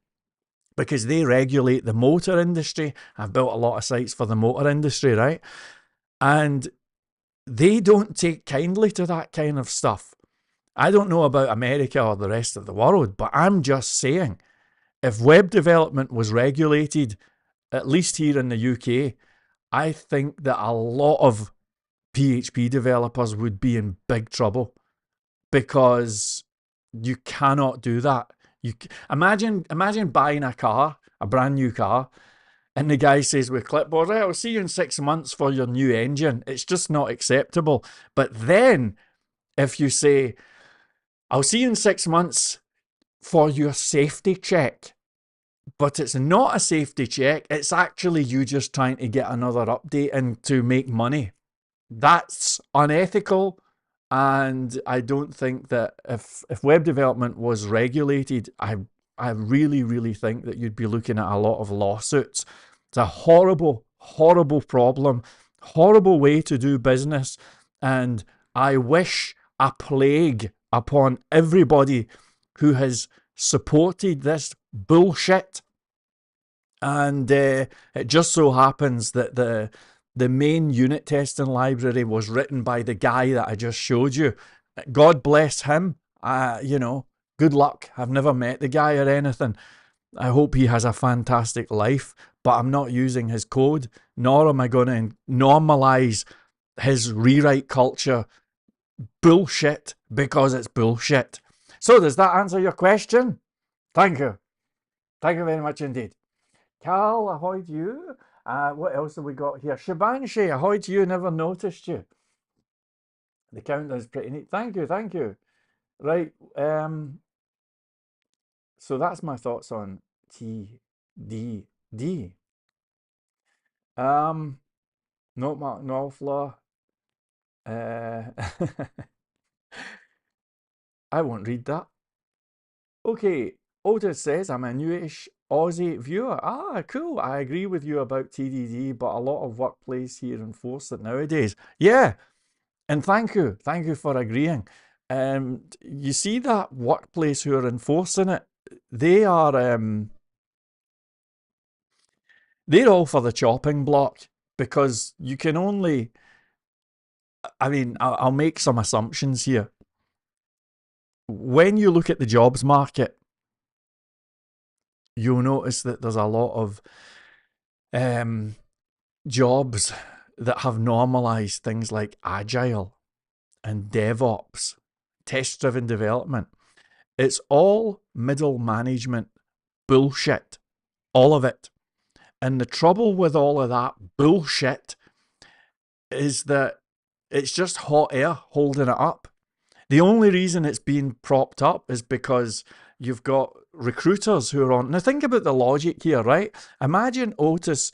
because they regulate the motor industry. I've built a lot of sites for the motor industry, right? And they don't take kindly to that kind of stuff. I don't know about America or the rest of the world, but I'm just saying, if web development was regulated, at least here in the UK, I think that a lot of PHP developers would be in big trouble because you cannot do that. Imagine buying a car, a brand new car, and the guy says with clipboard, I'll see you in 6 months for your new engine. It's just not acceptable. But then if you say, I'll see you in 6 months for your safety check, but it's not a safety check, it's actually you just trying to get another update and to make money. That's unethical, and I don't think that if web development was regulated, I really, really think that you'd be looking at a lot of lawsuits. It's a horrible, horrible problem, horrible way to do business, and I wish a plague upon everybody who has supported this bullshit. And it just so happens that the main unit testing library was written by the guy that I just showed you. God bless him. Good luck. I've never met the guy or anything. I hope he has a fantastic life, but I'm not using his code, nor am I going to normalize his rewrite culture bullshit because it's bullshit. So does that answer your question? Thank you. Thank you very much indeed. Carl, ahoy to you. What else have we got here? Shibanshi, ahoy to you. Never noticed you. The countdown's pretty neat. Thank you, thank you. Right. So that's my thoughts on TDD. No flaw. Uh, I won't read that. Okay, Otis says, I'm a newish Aussie viewer. Ah, cool. I agree with you about TDD, but a lot of workplace here enforce it nowadays. Yeah, and thank you. Thank you for agreeing. You see that workplace who are enforcing it, they are they're all for the chopping block because you can only, I mean, I'll make some assumptions here. When you look at the jobs market, you'll notice that there's a lot of jobs that have normalized things like agile and DevOps, test driven development. It's all middle management bullshit, all of it. And the trouble with all of that bullshit is that it's just hot air holding it up. The only reason it's being propped up is because you've got recruiters who are on. Now, think about the logic here, right? Imagine Otis,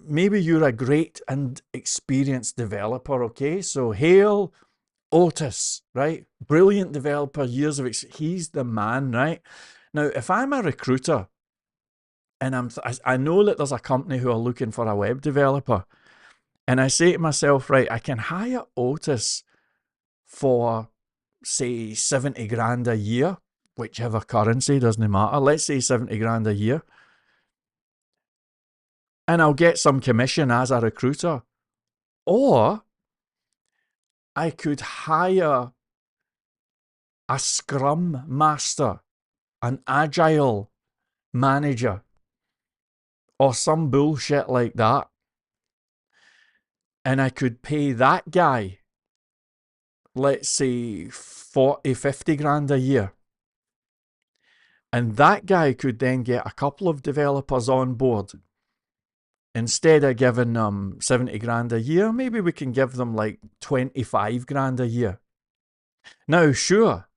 maybe you're a great and experienced developer, okay? So, hail Otis, right? Brilliant developer, years of experience. He's the man, right? Now, if I'm a recruiter and I know that there's a company who are looking for a web developer, and I say to myself, right, I can hire Otis for, say, 70 grand a year, whichever currency, doesn't matter. Let's say 70 grand a year. And I'll get some commission as a recruiter. Or I could hire a scrum master, an agile manager, or some bullshit like that. And I could pay that guy, let's say 40, 50 grand a year. And that guy could then get a couple of developers on board. Instead of giving them 70 grand a year, maybe we can give them like 25 grand a year. Now, sure,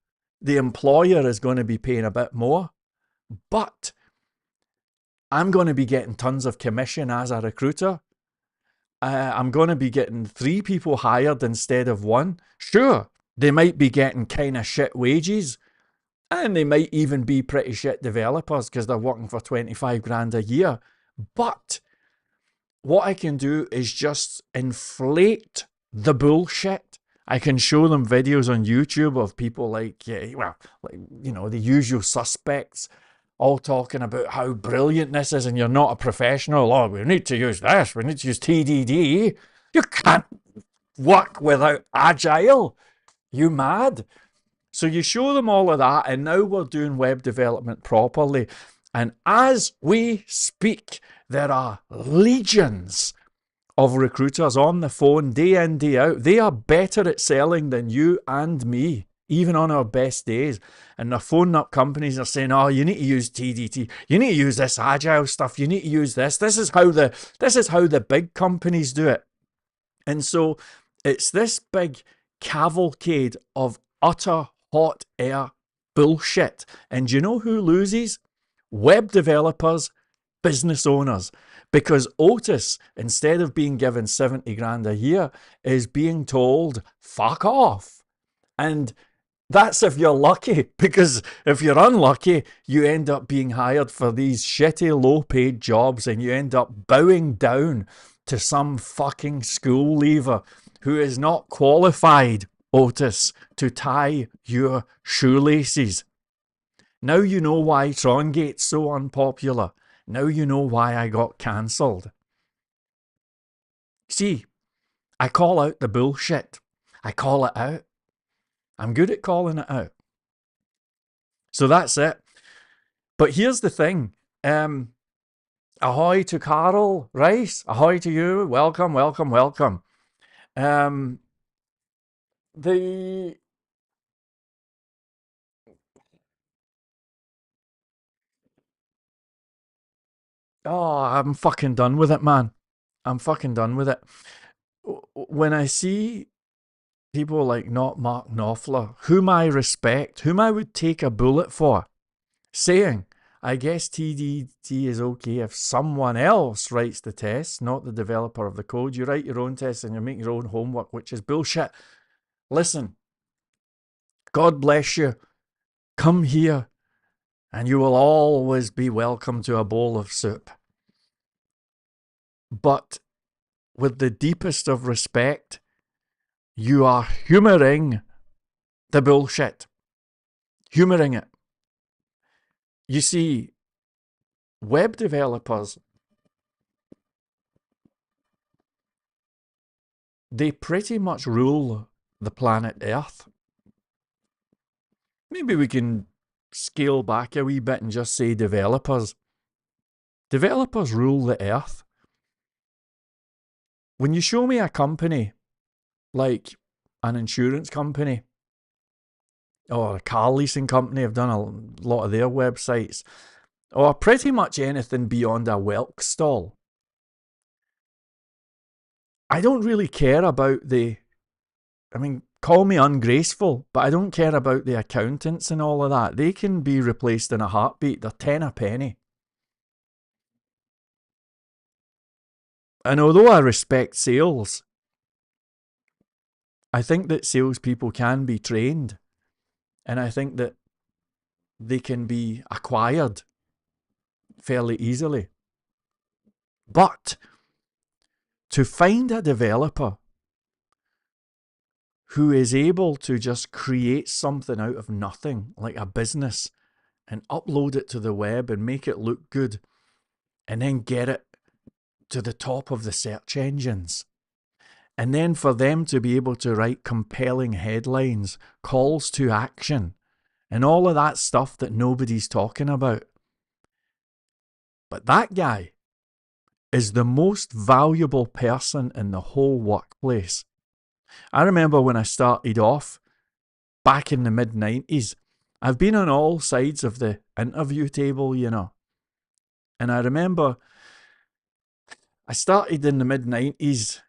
the employer is going to be paying a bit more, but I'm going to be getting tons of commission as a recruiter. I'm going to be getting 3 people hired instead of 1. Sure, they might be getting kind of shit wages, and they might even be pretty shit developers because they're working for 25 grand a year. But what I can do is just inflate the bullshit. I can show them videos on YouTube of people like the usual suspects all talking about how brilliant this is, and you're not a professional. Oh, we need to use this. We need to use TDD. You can't work without Agile. You mad? So you show them all of that, and now we're doing web development properly. And as we speak, there are legions of recruiters on the phone day in, day out. They are better at selling than you and me, even on our best days. And they're phoning up companies and saying, oh, you need to use TDT. You need to use this agile stuff. You need to use this. This is how the big companies do it. And so it's this big cavalcade of utter hot air bullshit. And do you know who loses? Web developers, business owners. Because Otis, instead of being given 70 grand a year, is being told, fuck off. And that's if you're lucky, because if you're unlucky, you end up being hired for these shitty low-paid jobs and you end up bowing down to some fucking school leaver who is not qualified, Otis, to tie your shoelaces. Now you know why Trongate's so unpopular. Now you know why I got cancelled. See, I call out the bullshit. I call it out. I'm good at calling it out. So that's it. But here's the thing. Ahoy to Carol Rice. Ahoy to you. Welcome, welcome, welcome. I'm fucking done with it, man. I'm fucking done with it. When I see people like not Mark Knopfler, whom I respect, whom I would take a bullet for, saying, I guess TDD is okay if someone else writes the tests, not the developer of the code. You write your own tests and you make your own homework, which is bullshit. Listen, God bless you. Come here and you will always be welcome to a bowl of soup. But with the deepest of respect, you are humouring the bullshit. Humouring it. You see, web developers, they pretty much rule the planet Earth. Maybe we can scale back a wee bit and just say developers. Developers rule the Earth. When you show me a company, like an insurance company, or a car leasing company, I've done a lot of their websites, or pretty much anything beyond a whelk stall, I don't really care about call me ungraceful, but I don't care about the accountants and all of that. They can be replaced in a heartbeat. They're 10 a penny. And although I respect sales, I think that salespeople can be trained. And I think that they can be acquired fairly easily. But to find a developer who is able to just create something out of nothing, like a business, and upload it to the web and make it look good, and then get it to the top of the search engines, and then for them to be able to write compelling headlines, calls to action, and all of that stuff that nobody's talking about. But that guy is the most valuable person in the whole workplace. I remember when I started off back in the mid-90s, I've been on all sides of the interview table, you know. And I remember I started in the mid-90s.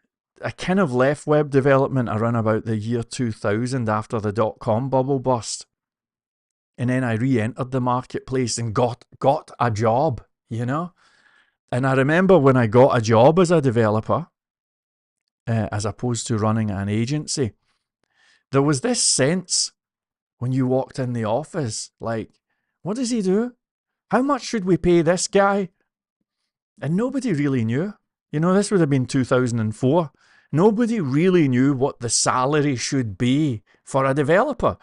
I kind of left web development around about the year 2000 after the dot-com bubble burst. And then I re-entered the marketplace and got a job, you know. And I remember when I got a job as a developer, as opposed to running an agency, there was this sense when you walked in the office, like, what does he do? How much should we pay this guy? And nobody really knew. You know, this would have been 2004. Nobody really knew what the salary should be for a developer.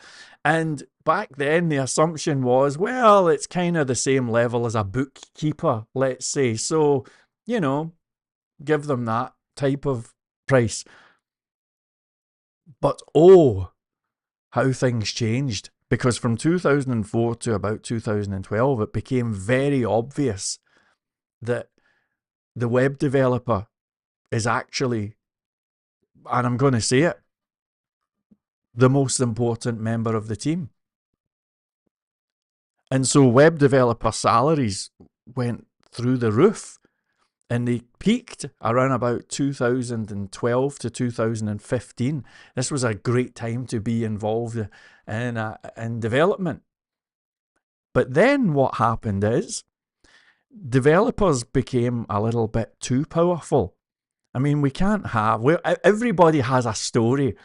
And back then, the assumption was, well, it's kind of the same level as a bookkeeper, let's say. So, you know, give them that type of price. But oh, how things changed. Because from 2004 to about 2012, it became very obvious that the web developer is actually, and I'm going to say it, the most important member of the team. And so web developer salaries went through the roof, and they peaked around about 2012 to 2015. This was a great time to be involved in development. But then what happened is developers became a little bit too powerful. I mean, we can't have, everybody has a story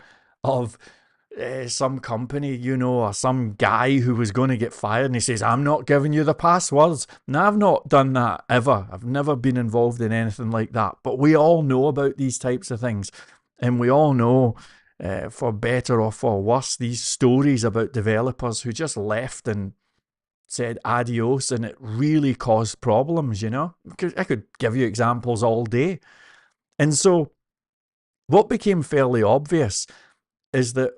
of some company, you know, or some guy who was going to get fired and he says, I'm not giving you the passwords. Now, I've not done that ever. I've never been involved in anything like that. But we all know about these types of things. And we all know, for better or for worse, these stories about developers who just left and said adios, and it really caused problems, you know. I could give you examples all day. And so what became fairly obvious is that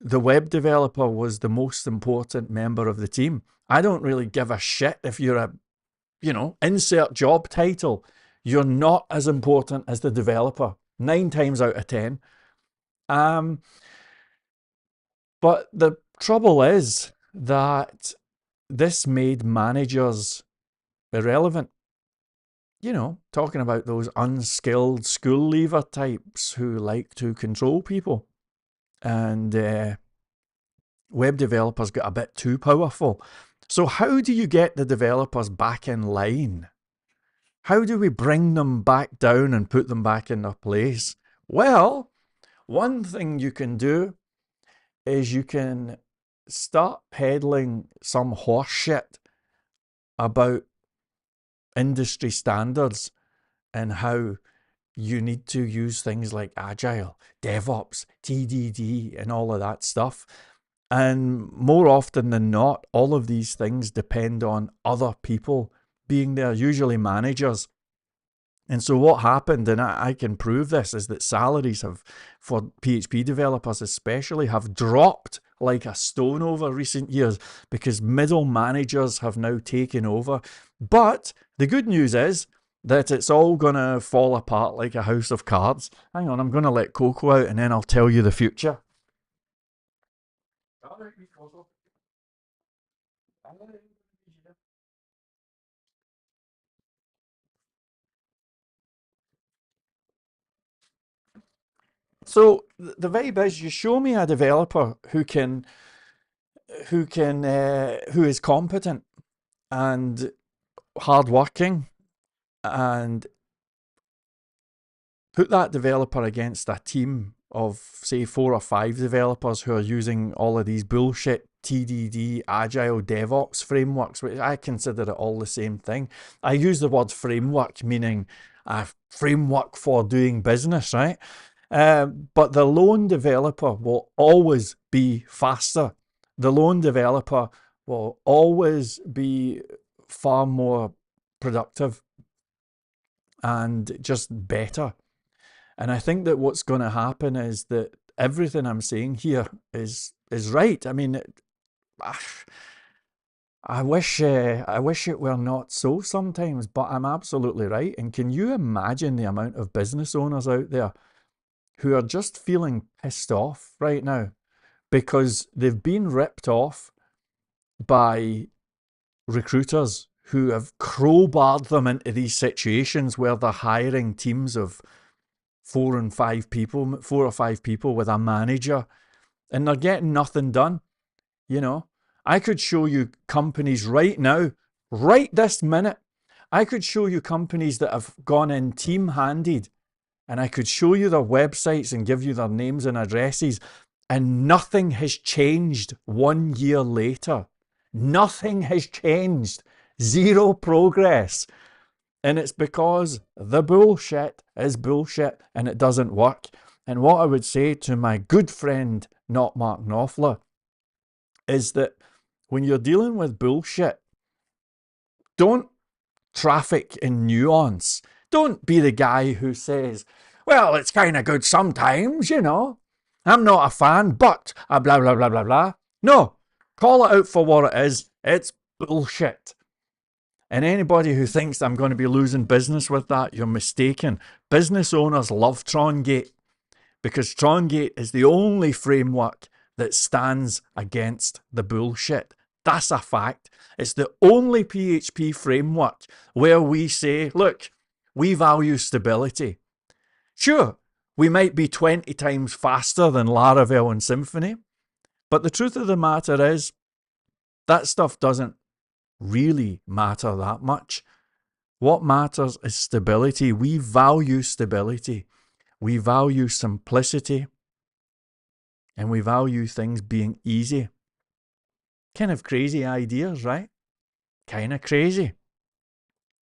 the web developer was the most important member of the team. I don't really give a shit if you're a, you know, insert job title. You're not as important as the developer, 9 times out of 10. But the trouble is that this made managers irrelevant. You know, talking about those unskilled school leaver types who like to control people. and web developers got a bit too powerful. So how do you get the developers back in line? How do we bring them back down and put them back in their place? Well, one thing you can do is you can start peddling some horse shit about industry standards and how you need to use things like Agile, DevOps, TDD, and all of that stuff. And more often than not, all of these things depend on other people being there, usually managers. And so what happened, and I can prove this, is that salaries have, for PHP developers especially, have dropped like a stone over recent years because middle managers have now taken over. But the good news is that it's all going to fall apart like a house of cards. Hang on, I'm going to let Coco out and then I'll tell you the future. So the vibe is you show me a developer who is competent and hardworking, and put that developer against a team of, say, 4 or 5 developers who are using all of these bullshit TDD, Agile, DevOps frameworks, which I consider it all the same thing. I use the word framework meaning a framework for doing business, right? But the lone developer will always be faster. The lone developer will always be far more productive and just better. And I think that what's going to happen is that everything I'm saying here is right. I mean, I wish it were not so sometimes, but I'm absolutely right. And can you imagine the amount of business owners out there who are just feeling pissed off right now because they've been ripped off by recruiters who have crowbarred them into these situations where they're hiring teams of 4 or 5 people with a manager, and they're getting nothing done. You know, I could show you companies right now, right this minute, I could show you companies that have gone in team-handed, and I could show you their websites and give you their names and addresses, and nothing has changed 1 year later. Nothing has changed. Zero progress. And it's because the bullshit is bullshit and it doesn't work. And what I would say to my good friend, not Mark Knopfler, is that when you're dealing with bullshit, don't traffic in nuance. Don't be the guy who says, well, it's kind of good sometimes, you know. I'm not a fan, but blah, blah, blah, blah, blah. No, call it out for what it is. It's bullshit. And anybody who thinks I'm going to be losing business with that, you're mistaken. Business owners love Trongate because Trongate is the only framework that stands against the bullshit. That's a fact. It's the only PHP framework where we say, look, we value stability. Sure, we might be 20 times faster than Laravel and Symfony, but the truth of the matter is that stuff doesn't really matter that much. What matters is stability. We value stability. We value simplicity. And we value things being easy. Kind of crazy ideas, right? Kind of crazy.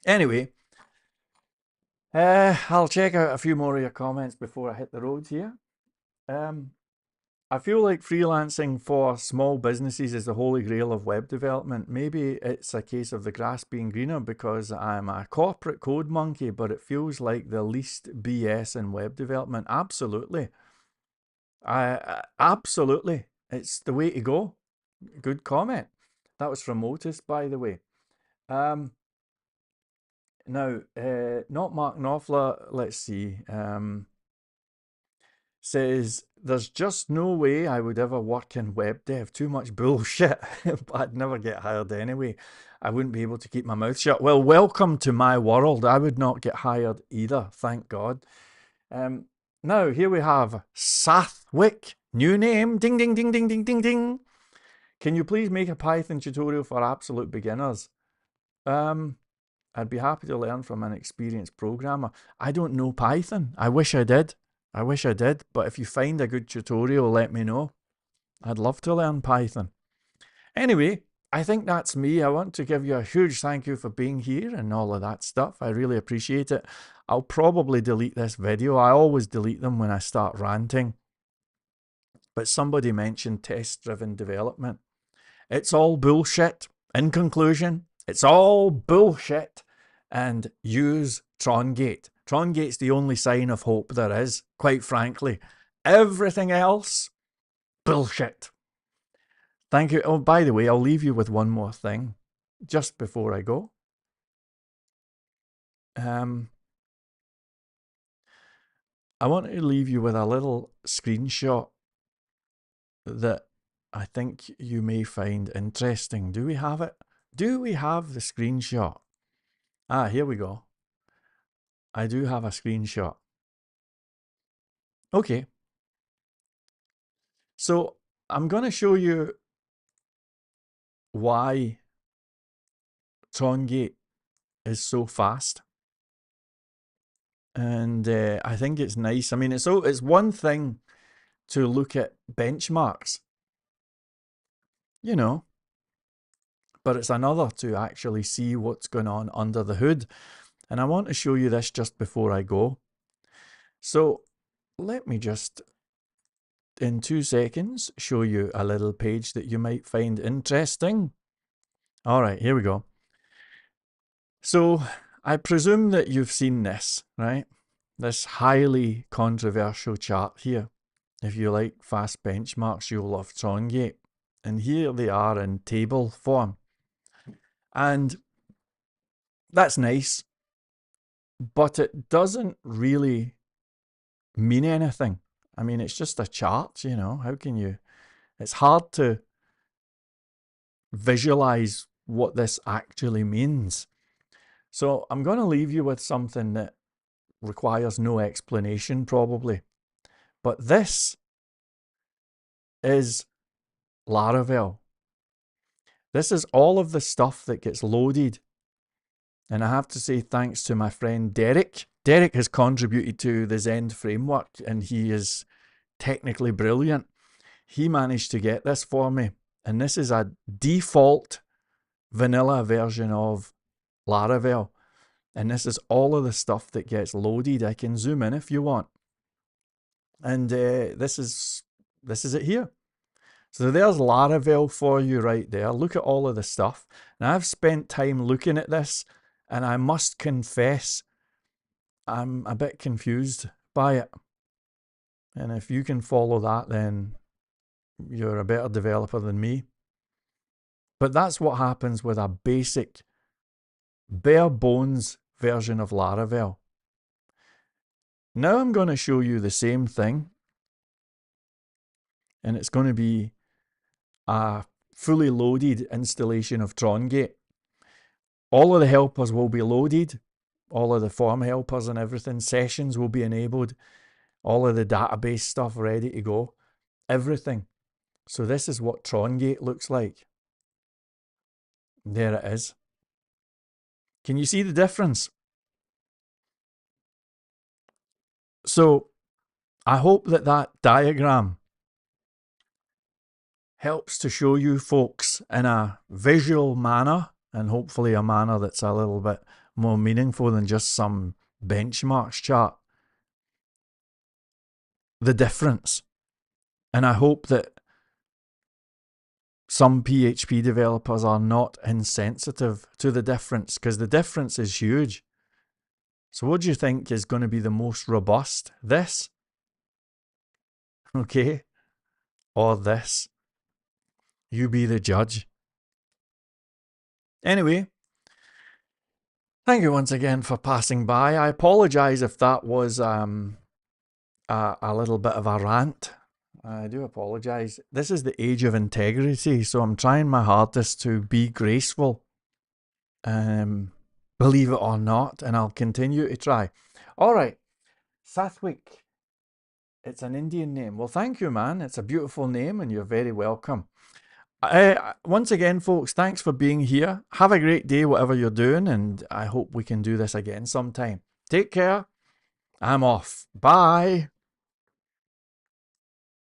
Anyway, I'll check out a few more of your comments before I hit the road here. I feel like freelancing for small businesses is the holy grail of web development. Maybe it's a case of the grass being greener because I'm a corporate code monkey, but it feels like the least BS in web development. Absolutely. Absolutely. It's the way to go. Good comment. That was from Otis, by the way. Now, not Mark Knopfler, let's see. Says, there's just no way I would ever work in web dev. Too much bullshit. But I'd never get hired anyway. I wouldn't be able to keep my mouth shut. Well, welcome to my world. I would not get hired either, thank God. Now, here we have Sathwick New name, ding, ding, ding, ding, ding, ding, ding. Can you please make a Python tutorial for absolute beginners? I'd be happy to learn from an experienced programmer. I don't know Python. I wish I did. But if you find a good tutorial, let me know. I'd love to learn Python. Anyway, I think that's me. I want to give you a huge thank you for being here and all of that stuff. I really appreciate it. I'll probably delete this video. I always delete them when I start ranting. But somebody mentioned test-driven development. It's all bullshit. In conclusion, it's all bullshit. And use Trongate. Trongate's the only sign of hope there is, quite frankly. Everything else, bullshit. Thank you. Oh, by the way, I'll leave you with one more thing just before I go. I want to leave you with a little screenshot that I think you may find interesting. Do we have it? Do we have the screenshot? Ah, here we go. I do have a screenshot. Okay. So I'm going to show you why Trongate is so fast. And I think it's nice. I mean, it's one thing to look at benchmarks, you know, but it's another to actually see what's going on under the hood. And I want to show you this just before I go. So let me just, in 2 seconds, show you a little page that you might find interesting. All right, here we go. So I presume that you've seen this, right? This highly controversial chart here. If you like fast benchmarks, you'll love Trongate. And here they are in table form. And that's nice, but it doesn't really mean anything. I mean, it's just a chart, you know. How can you... It's hard to visualize what this actually means. So I'm going to leave you with something that requires no explanation, probably. But this is Laravel. This is all of the stuff that gets loaded. And I have to say thanks to my friend Derek. Derek has contributed to the Zend framework and he is technically brilliant. He managed to get this for me. And this is a default vanilla version of Laravel. And this is all of the stuff that gets loaded. I can zoom in if you want. And this is it here. So there's Laravel for you right there. Look at all of the stuff. Now I've spent time looking at this and I must confess I'm a bit confused by it. And if you can follow that, then you're a better developer than me. But that's what happens with a basic, bare bones version of Laravel. Now I'm going to show you the same thing. And it's going to be a fully loaded installation of Trongate. All of the helpers will be loaded. All of the form helpers and everything. Sessions will be enabled. All of the database stuff ready to go. Everything. So this is what Trongate looks like. There it is. Can you see the difference? So I hope that that diagram helps to show you folks in a visual manner, and hopefully a manner that's a little bit more meaningful than just some benchmarks chart, the difference. And I hope that some PHP developers are not insensitive to the difference, because the difference is huge. So what do you think is going to be the most robust? This? Okay? Or this? You be the judge. Anyway, thank you once again for passing by. I apologize if that was a little bit of a rant. I do apologize. This is the age of integrity, so I'm trying my hardest to be graceful. Believe it or not, and I'll continue to try. All right, Sathwik It's an Indian name. Well, thank you, man. It's a beautiful name and you're very welcome. Once again, folks, thanks for being here. Have a great day, whatever you're doing, and I hope we can do this again sometime. Take care. I'm off. Bye.